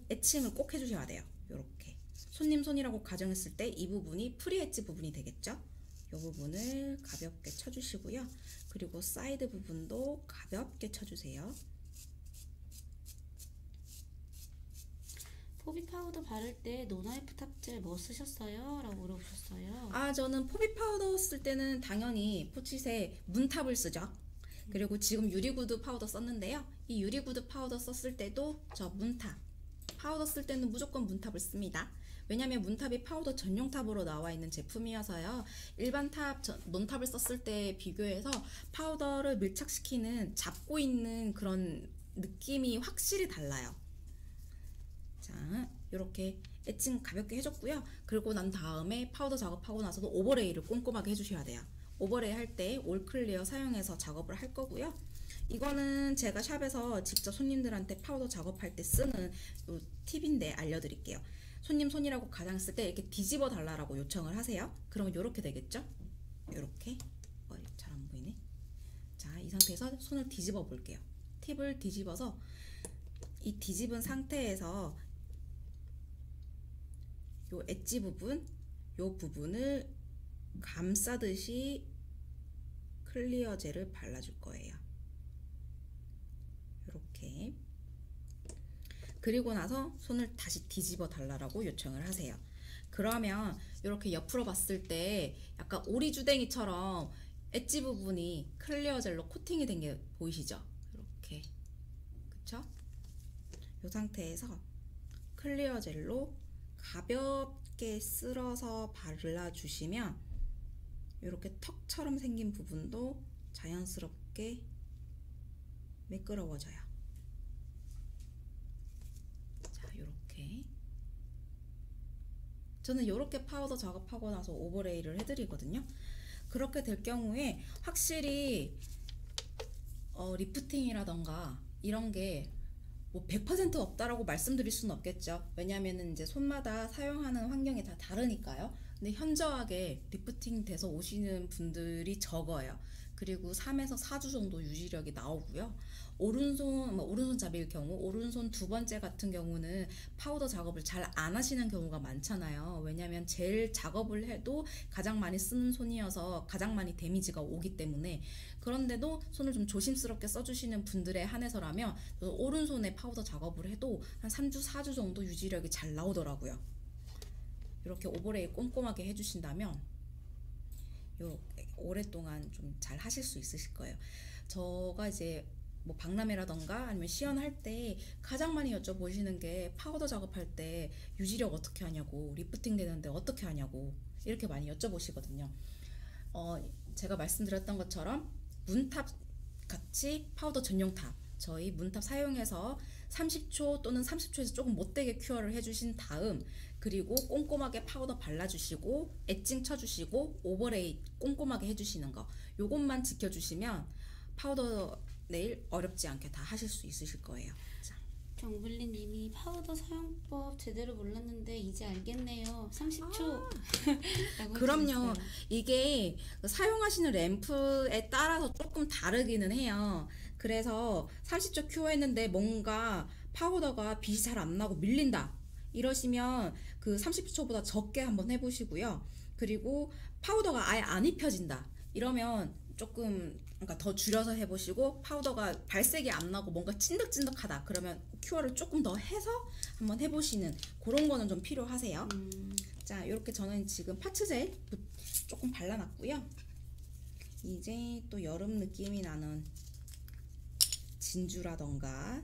에칭을 꼭 해주셔야 돼요. 이렇게 손님 손이라고 가정했을 때 이 부분이 프리 엣지 부분이 되겠죠. 이 부분을 가볍게 쳐주시고요. 그리고 사이드 부분도 가볍게 쳐주세요. 포비 파우더 바를 때 노나이프 탑젤 뭐 쓰셨어요? 라고 물어보셨어요. 저는 포비 파우더 쓸 때는 당연히 포치새 문탑을 쓰죠. 그리고 지금 유리구두 파우더 썼는데요. 이 유리구두 파우더 썼을 때도 저 문탑 파우더 쓸 때는 무조건 문탑을 씁니다. 왜냐면 문탑이 파우더 전용 탑으로 나와 있는 제품이어서요. 일반 논탑을 썼을 때 비교해서 파우더를 밀착시키는 잡고 있는 그런 느낌이 확실히 달라요. 자, 이렇게 에칭 가볍게 해줬고요. 그리고 난 다음에 파우더 작업하고 나서도 오버레이를 꼼꼼하게 해주셔야 돼요. 오버레이 할 때 올 클리어 사용해서 작업을 할 거고요. 이거는 제가 샵에서 직접 손님들한테 파우더 작업할 때 쓰는 요 팁인데 알려드릴게요. 손님 손이라고 가장 쓸 때 이렇게 뒤집어 달라고 요청을 하세요. 그러면 이렇게 되겠죠? 이렇게 잘 안 보이네. 자, 이 상태에서 손을 뒤집어 볼게요. 팁을 뒤집어서 이 뒤집은 상태에서 요 엣지 부분, 요 부분을 감싸듯이 클리어 젤을 발라줄 거예요. 이렇게. 그리고 나서 손을 다시 뒤집어 달라고 요청을 하세요. 그러면 이렇게 옆으로 봤을 때 약간 오리주댕이처럼 엣지 부분이 클리어 젤로 코팅이 된 게 보이시죠? 이렇게. 그쵸? 이 상태에서 클리어 젤로 가볍게 쓸어서 발라주시면 이렇게 턱처럼 생긴 부분도 자연스럽게 매끄러워져요. 자, 이렇게. 저는 이렇게 파우더 작업하고 나서 오버레이를 해드리거든요. 그렇게 될 경우에 확실히 리프팅이라던가 이런 게 뭐 100% 없다라고 말씀드릴 수는 없겠죠. 왜냐하면 이제 손마다 사용하는 환경이 다 다르니까요. 근데 현저하게 리프팅 돼서 오시는 분들이 적어요. 그리고 3에서 4주 정도 유지력이 나오고요. 오른손잡이일 경우, 오른손 두 번째 같은 경우는 파우더 작업을 잘 안 하시는 경우가 많잖아요. 왜냐면 젤 작업을 해도 가장 많이 쓰는 손이어서 가장 많이 데미지가 오기 때문에. 그런데도 손을 좀 조심스럽게 써주시는 분들에 한해서라면 오른손에 파우더 작업을 해도 한 3주, 4주 정도 유지력이 잘 나오더라고요. 이렇게 오버레이 꼼꼼하게 해주신다면 오랫동안 좀 잘 하실 수 있으실 거예요. 저가 이제 뭐 박람회라던가 아니면 시연할 때 가장 많이 여쭤보시는 게 파우더 작업할 때 유지력 어떻게 하냐고, 리프팅 되는데 어떻게 하냐고 이렇게 많이 여쭤보시거든요. 제가 말씀드렸던 것처럼 문탑 같이 파우더 전용 탑, 저희 문탑 사용해서 30초 또는 30초에서 조금 못되게 큐어를 해주신 다음, 그리고 꼼꼼하게 파우더 발라주시고 엣징 쳐주시고 오버레이 꼼꼼하게 해주시는 거, 요것만 지켜주시면 파우더 네일 어렵지 않게 다 하실 수 있으실 거예요. 자. 경블리님이 파우더 사용법 제대로 몰랐는데 이제 알겠네요. 30초. 라고 그럼요. 해주셨어요. 이게 사용하시는 램프에 따라서 조금 다르기는 해요. 그래서 30초 큐어했는데 뭔가 파우더가 빛이 잘 안 나고 밀린다 이러시면 그 30초보다 적게 한번 해보시고요. 그리고 파우더가 아예 안 입혀진다 이러면 조금 그러니까 더 줄여서 해보시고, 파우더가 발색이 안 나고 뭔가 찐득찐득하다 그러면 큐어를 조금 더 해서 한번 해보시는 그런 거는 좀 필요하세요. 자, 이렇게 저는 지금 파츠젤 조금 발라놨고요. 이제 또 여름 느낌이 나는 진주라던가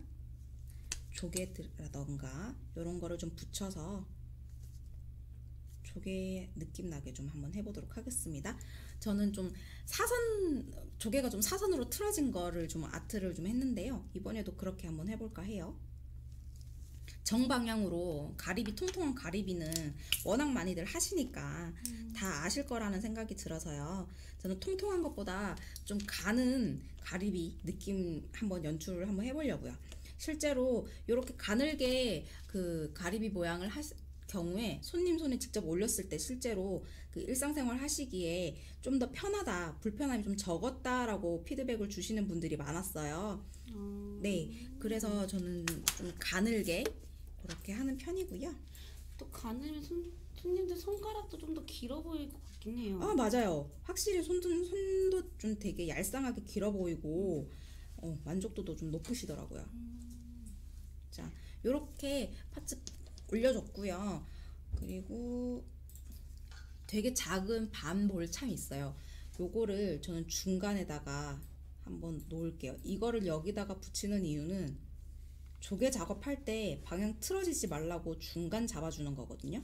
조개라던가 이런 거를 좀 붙여서 조개 느낌 나게 좀 한번 해보도록 하겠습니다. 저는 좀 조개가 좀 사선으로 틀어진 거를 좀 아트를 좀 했는데요. 이번에도 그렇게 한번 해볼까 해요. 정방향으로 가리비, 통통한 가리비는 워낙 많이들 하시니까 다 아실 거라는 생각이 들어서요. 저는 통통한 것보다 좀 가는 가리비 느낌 한번 연출을 한번 해보려고요. 실제로 이렇게 가늘게 그 가리비 모양을 경우에 손님 손에 직접 올렸을 때 실제로 그 일상생활 하시기에 좀 더 편하다, 불편함이 좀 적었다라고 피드백을 주시는 분들이 많았어요. 네, 그래서 저는 좀 가늘게 그렇게 하는 편이고요. 또 가늘면 손님들 손가락도 좀 더 길어 보일 것 같긴 해요. 아, 맞아요. 확실히 손도 좀 되게 얄쌍하게 길어 보이고 만족도도 좀 높으시더라고요. 자, 요렇게 파츠 올려줬고요. 그리고 되게 작은 반볼 참 있어요. 요거를 저는 중간에다가 한번 놓을게요. 이거를 여기다가 붙이는 이유는 조개 작업할 때 방향 틀어지지 말라고 중간 잡아주는 거거든요.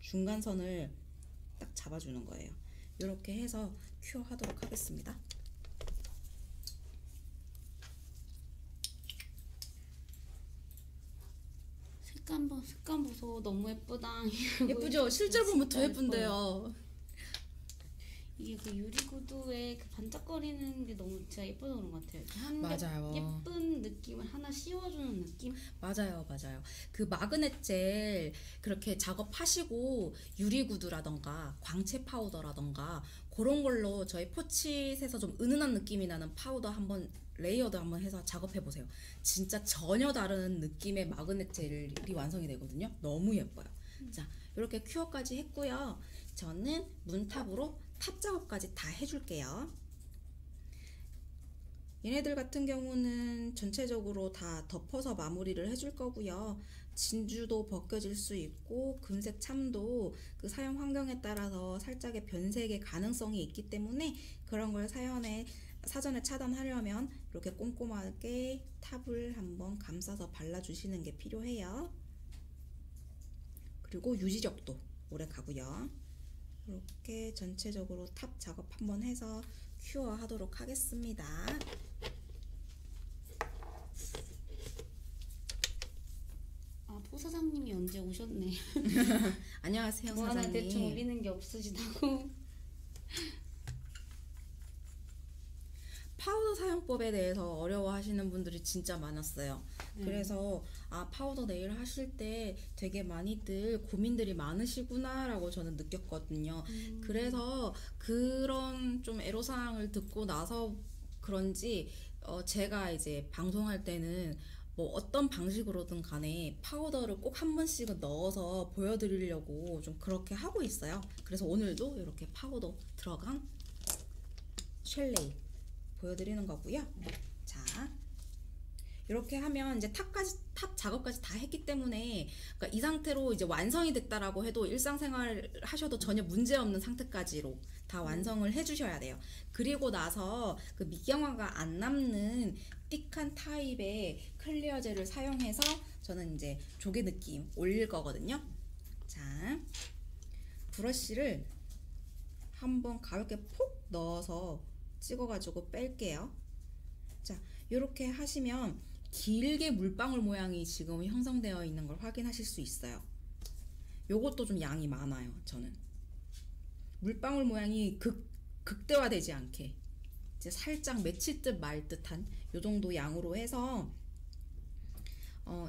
중간선을 딱 잡아주는 거예요. 이렇게 해서 큐어 하도록 하겠습니다. 색감 보소. 너무 예쁘다. 예쁘죠? 실제로 보면 더 예쁜데요. 이게 그 유리구두에 그 반짝거리는 게 너무 제가 예뻐서 그런 것 같아요. 이렇게 한데 맞아요. 예쁜 느낌을 하나 씌워주는 느낌? 맞아요, 맞아요. 그 마그넷 젤 그렇게 작업하시고 유리구두라던가 광채 파우더라던가 그런 걸로 저희 포칫에서 좀 은은한 느낌이 나는 파우더 한번 레이어드 한번 해서 작업해 보세요. 진짜 전혀 다른 느낌의 마그넷 젤이 완성이 되거든요. 너무 예뻐요. 자, 이렇게 큐어까지 했고요. 저는 문탑으로 탑 작업까지 다 해줄게요. 얘네들 같은 경우는 전체적으로 다 덮어서 마무리를 해줄 거고요. 진주도 벗겨질 수 있고 금색 참도 그 사용 환경에 따라서 살짝의 변색의 가능성이 있기 때문에 그런 걸 사전에 차단하려면 이렇게 꼼꼼하게 탑을 한번 감싸서 발라주시는 게 필요해요. 그리고 유지력도 오래 가고요. 이렇게 전체적으로 탑 작업 한번 해서 큐어 하도록 하겠습니다. 아, 포사장님이 언제 오셨네. 안녕하세요, 뭐 하나 대충 사장님. 올리는 게 없으시다고. 파우더 사용법에 대해서 어려워하시는 분들이 진짜 많았어요. 네. 그래서 파우더 네일 하실 때 되게 많이들 고민들이 많으시구나라고 저는 느꼈거든요. 그래서 그런 좀 애로사항을 듣고 나서 그런지 제가 이제 방송할 때는 뭐 어떤 방식으로든 간에 파우더를 꼭 한 번씩은 넣어서 보여드리려고 좀 그렇게 하고 있어요. 그래서 오늘도 이렇게 파우더 들어간 쉘레이 보여드리는 거고요. 자, 이렇게 하면 이제 탑 작업까지 다 했기 때문에 그러니까 이 상태로 이제 완성이 됐다라고 해도 일상생활 하셔도 전혀 문제 없는 상태까지로 다 완성을 해주셔야 돼요. 그리고 나서 그 미경화가 안 남는 띡한 타입의 클리어 젤을 사용해서 저는 이제 조개 느낌 올릴 거거든요. 자, 브러쉬를 한번 가볍게 폭 넣어서 찍어가지고 뺄게요. 자, 이렇게 하시면 길게 물방울 모양이 지금 형성되어 있는 걸 확인하실 수 있어요. 요것도 좀 양이 많아요. 저는 물방울 모양이 극대화되지 않게 이제 살짝 맺힐 듯 말 듯한 요 정도 양으로 해서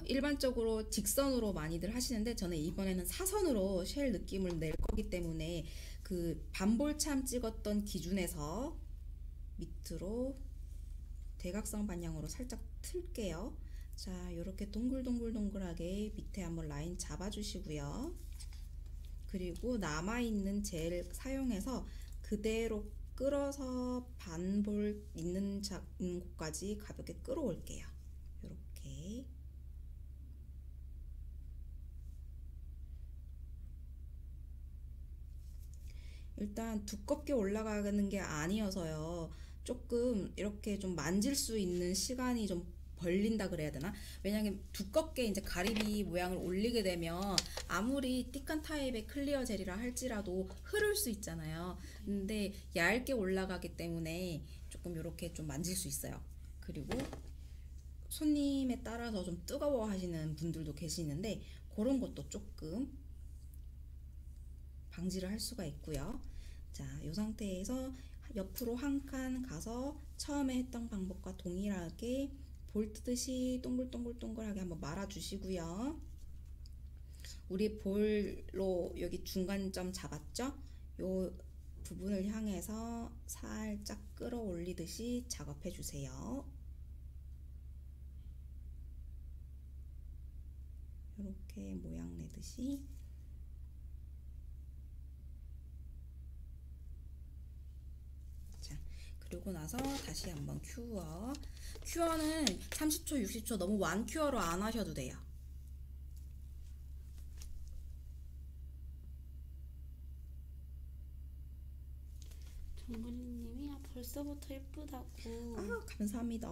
일반적으로 직선으로 많이들 하시는데 저는 이번에는 사선으로 쉘 느낌을 낼 거기 때문에 그 반볼참 찍었던 기준에서 밑으로 대각선 방향으로 살짝 틀게요. 자, 이렇게 동글동글동글하게 밑에 한번 라인 잡아주시고요. 그리고 남아있는 젤 사용해서 그대로 끌어서 반볼 있는 곳까지 가볍게 끌어올게요. 이렇게. 일단 두껍게 올라가는 게 아니어서요. 조금 이렇게 좀 만질 수 있는 시간이 좀 벌린다 그래야 되나? 왜냐면 두껍게 이제 가리비 모양을 올리게 되면 아무리 띡한 타입의 클리어 젤이라 할지라도 흐를 수 있잖아요. 근데 얇게 올라가기 때문에 조금 이렇게 좀 만질 수 있어요. 그리고 손님에 따라서 좀 뜨거워 하시는 분들도 계시는데 그런 것도 조금 방지를 할 수가 있고요. 자, 이 상태에서 옆으로 한 칸 가서 처음에 했던 방법과 동일하게 볼 뜨듯이 동글동글동글하게 한번 말아주시고요. 우리 볼로 여기 중간점 잡았죠? 이 부분을 향해서 살짝 끌어올리듯이 작업해주세요. 이렇게 모양 내듯이. 그리고 나서 다시 한번 큐어. 큐어는 30초, 60초 너무 완 큐어로 안 하셔도 돼요. 정근님이 벌써부터 예쁘다고. 감사합니다.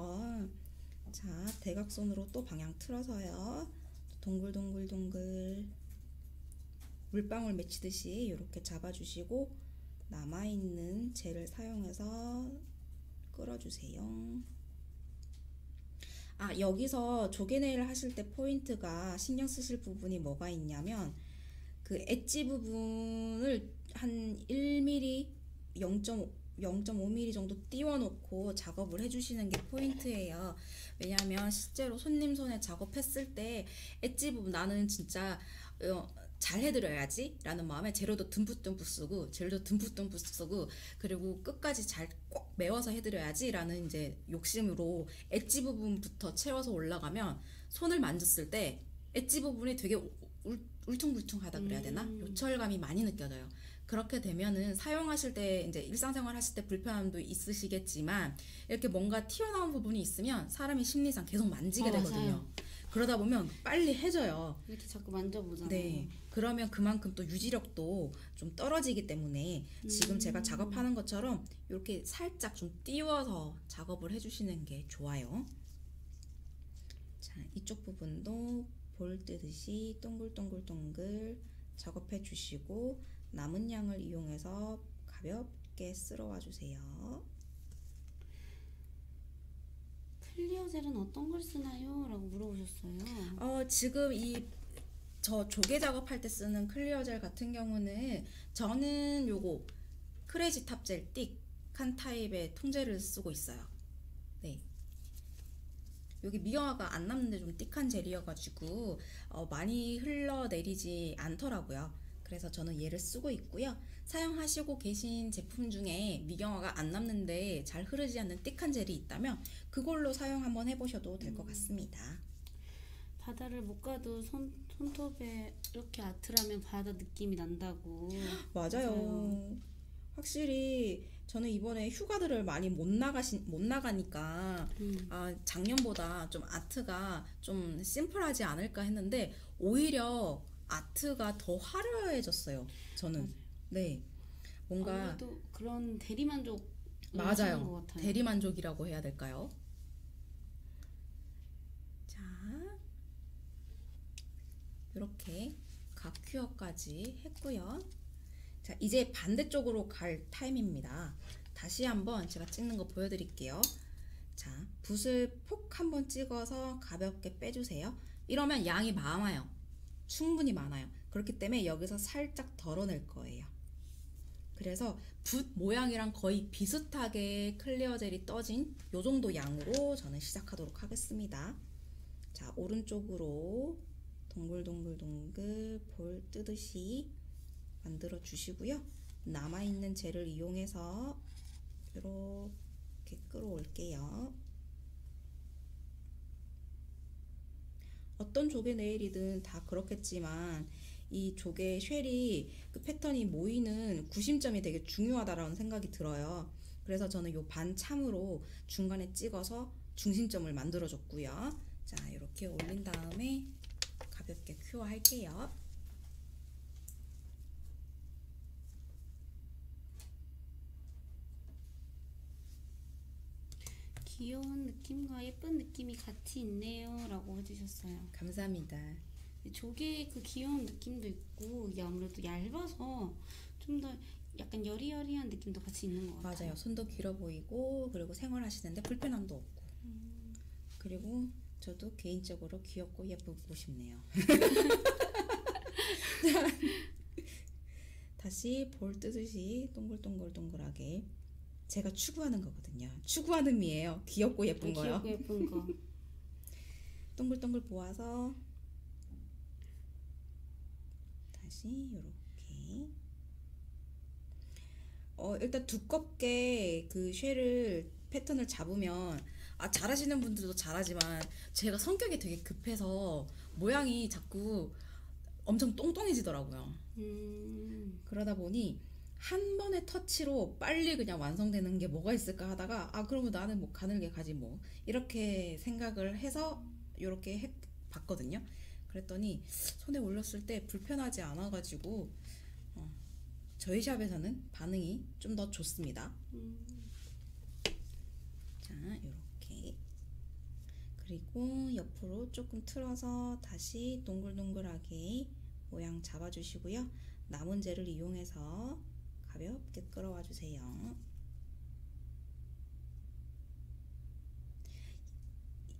자, 대각선으로 또 방향 틀어서요. 동글동글동글 물방울 맺히듯이 이렇게 잡아주시고 남아있는 젤을 사용해서 끌어주세요. 여기서 조개 네일 하실 때 포인트가 신경 쓰실 부분이 뭐가 있냐면 그 엣지 부분을 한 1mm 0.5mm 정도 띄워놓고 작업을 해주시는 게 포인트예요. 왜냐하면 실제로 손님 손에 작업했을 때 엣지 부분 나는 진짜 잘 해드려야지 라는 마음에 재료도 듬뿍듬뿍 쓰고 재료도 듬뿍듬뿍 쓰고 그리고 끝까지 잘 꼭 메워서 해드려야지 라는 이제 욕심으로 엣지 부분부터 채워서 올라가면 손을 만졌을 때 엣지 부분이 되게 울퉁불퉁하다 그래야 되나? 요철감이 많이 느껴져요. 그렇게 되면은 사용하실 때 이제 일상생활 하실 때 불편함도 있으시겠지만 이렇게 뭔가 튀어나온 부분이 있으면 사람이 심리상 계속 만지게 되거든요. 맞아요. 그러다 보면 빨리 해져요. 이렇게 자꾸 만져보잖아요. 네. 그러면 그만큼 또 유지력도 좀 떨어지기 때문에 지금 제가 작업하는 것처럼 이렇게 살짝 좀 띄워서 작업을 해주시는 게 좋아요. 자, 이쪽 부분도 볼 뜨듯이 동글동글동글 작업해 주시고 남은 양을 이용해서 가볍게 쓸어와 주세요. 클리어 젤은 어떤 걸 쓰나요? 라고 물어보셨어요. 지금 저 조개 작업할 때 쓰는 클리어 젤 같은 경우는 저는 요거 크레이지 탑젤 띡한 타입의 통젤을 쓰고 있어요. 네. 여기 미경화가 안 남는데 좀 띡한 젤이어가지고 많이 흘러내리지 않더라고요. 그래서 저는 얘를 쓰고 있고요. 사용하시고 계신 제품 중에 미경화가 안 남는데 잘 흐르지 않는 띡한 젤이 있다면 그걸로 사용 한번 해보셔도 될 것 같습니다. 바다를 못 가도 손톱에 이렇게 아트라면 바다 느낌이 난다고. 맞아요. 확실히 저는 이번에 휴가들을 많이 못 나가니까 작년보다 좀 아트가 좀 심플하지 않을까 했는데 오히려 아트가 더 화려해졌어요. 저는. 네. 뭔가 아무래도 그런 대리만족 맞아요. 것 같아요. 대리만족이라고 해야 될까요? 자, 이렇게 각 큐어까지 했고요. 자, 이제 반대쪽으로 갈 타임입니다. 다시 한번 제가 찍는 거 보여드릴게요. 자, 붓을 폭 한번 찍어서 가볍게 빼주세요. 이러면 양이 많아요. 충분히 많아요. 그렇기 때문에 여기서 살짝 덜어낼 거예요. 그래서 붓 모양이랑 거의 비슷하게 클리어 젤이 떠진 요 정도 양으로 저는 시작하도록 하겠습니다. 자, 오른쪽으로 동글동글동글 볼 뜨듯이 만들어 주시고요. 남아있는 젤을 이용해서 이렇게 끌어올게요. 어떤 조개 네일이든 다 그렇겠지만 이 조개 쉘이 그 패턴이 모이는 구심점이 되게 중요하다라는 생각이 들어요. 그래서 저는 요 반참으로 중간에 찍어서 중심점을 만들어 줬고요. 자, 이렇게 올린 다음에 가볍게 큐어 할게요. 귀여운 느낌과 예쁜 느낌이 같이 있네요 라고 해주셨어요. 감사합니다. 조개 그 귀여운 느낌도 있고 이게 아무래도 얇아서 좀 더 약간 여리여리한 느낌도 같이 있는 것 같아요. 맞아요. 손도 길어 보이고 그리고 생활하시는데 불편함도 없고 그리고 저도 개인적으로 귀엽고 예쁘고 싶네요. 다시 볼 뜨듯이 동글동글동글하게 제가 추구하는 거거든요. 추구하는 미예요. 귀엽고 예쁜 거요. 귀엽고 예쁜 거. 동글동글 모아서 다시 이렇게 일단 두껍게 그 쉘을 패턴을 잡으면 잘하시는 분들도 잘하지만 제가 성격이 되게 급해서 모양이 자꾸 엄청 똥똥해지더라고요. 그러다 보니 한 번의 터치로 빨리 그냥 완성되는 게 뭐가 있을까 하다가 그러면 나는 뭐 가늘게 가지 뭐 이렇게 생각을 해서 이렇게 봤거든요. 그랬더니 손에 올렸을 때 불편하지 않아 가지고 저희 샵에서는 반응이 좀 더 좋습니다. 자, 이렇게 그리고 옆으로 조금 틀어서 다시 동글동글하게 모양 잡아주시고요. 남은 젤을 이용해서 가볍게 끌어와 주세요.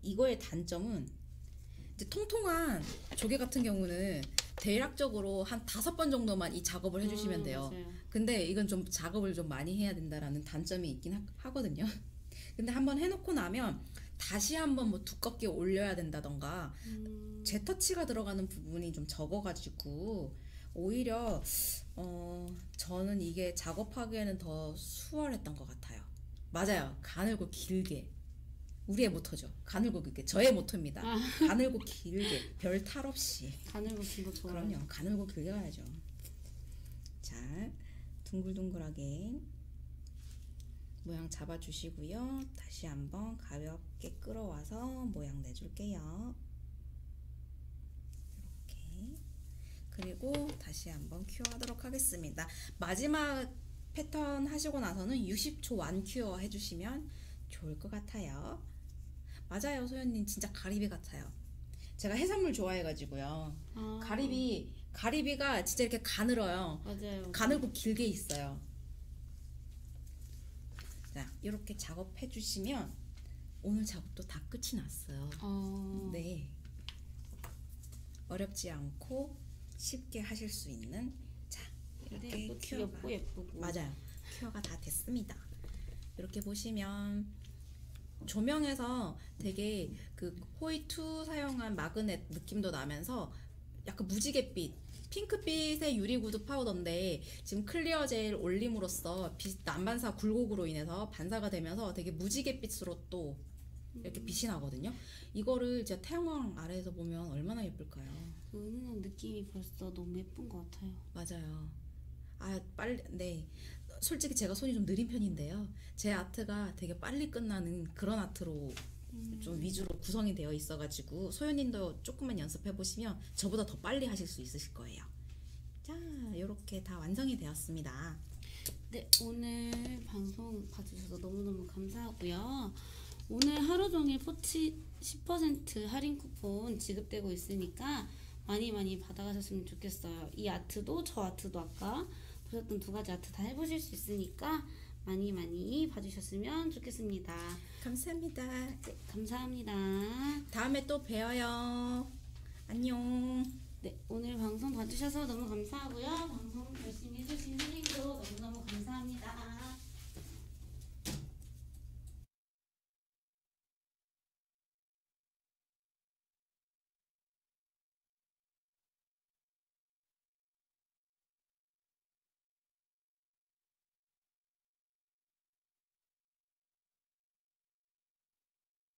이거의 단점은 이제 통통한 조개 같은 경우는 대략적으로 한 5번 정도만 이 작업을 해주시면 돼요. 맞아요. 근데 이건 좀 작업을 좀 많이 해야 된다라는 단점이 있긴 하거든요. 근데 한번 해놓고 나면 다시 한번 뭐 두껍게 올려야 된다던가 재터치가 들어가는 부분이 좀 적어가지고 오히려 저는 이게 작업하기에는 더 수월했던 것 같아요. 맞아요. 가늘고 길게. 우리의 모토죠. 가늘고 길게. 저의 모토입니다. 가늘고 길게. 별 탈 없이. 가늘고 긴 거 좋아요. 그럼요. 가늘고 길게 가야죠. 자, 둥글둥글하게 모양 잡아주시고요. 다시 한번 가볍게 끌어와서 모양 내줄게요. 이렇게. 그리고 다시 한번 큐어하도록 하겠습니다. 마지막 패턴 하시고 나서는 60초 완 큐어 해주시면 좋을 것 같아요. 맞아요, 소연님 진짜 가리비 같아요. 제가 해산물 좋아해가지고요. 가리비가 진짜 이렇게 가늘어요. 맞아요. 가늘고 길게 있어요. 자, 이렇게 작업해 주시면 오늘 작업도 다 끝이 났어요. 네. 어렵지 않고 쉽게 하실 수 있는, 자, 이렇게 큐어가 예쁘고. 맞아요. 큐어가 다 됐습니다. 이렇게 보시면 조명에서 되게 그 호이투 사용한 마그넷 느낌도 나면서 약간 무지갯빛, 핑크빛의 유리구두 파우더인데 지금 클리어 젤 올림으로써 난반사 굴곡으로 인해서 반사가 되면서 되게 무지갯빛으로 또 이렇게 빛이 나거든요. 이거를 진짜 태양광 아래에서 보면 얼마나 예쁠까요? 은은한 느낌이 벌써 너무 예쁜 것 같아요. 맞아요. 빨리, 네. 솔직히 제가 손이 좀 느린 편인데요. 제 아트가 되게 빨리 끝나는 그런 아트로 좀 위주로 구성이 되어 있어가지고 소연님도 조금만 연습해 보시면 저보다 더 빨리 하실 수 있으실 거예요. 자, 이렇게 다 완성이 되었습니다. 네, 오늘 방송 봐주셔서 너무너무 감사하고요. 오늘 하루 종일 포치 10% 할인 쿠폰 지급되고 있으니까 많이 받아가셨으면 좋겠어요. 이 아트도 저 아트도 아까 보셨던 2가지 아트 다 해보실 수 있으니까 많이 봐주셨으면 좋겠습니다. 감사합니다. 네, 감사합니다. 다음에 또 봬요. 안녕. 네, 오늘 방송 봐주셔서 너무 감사하고요. 방송 열심히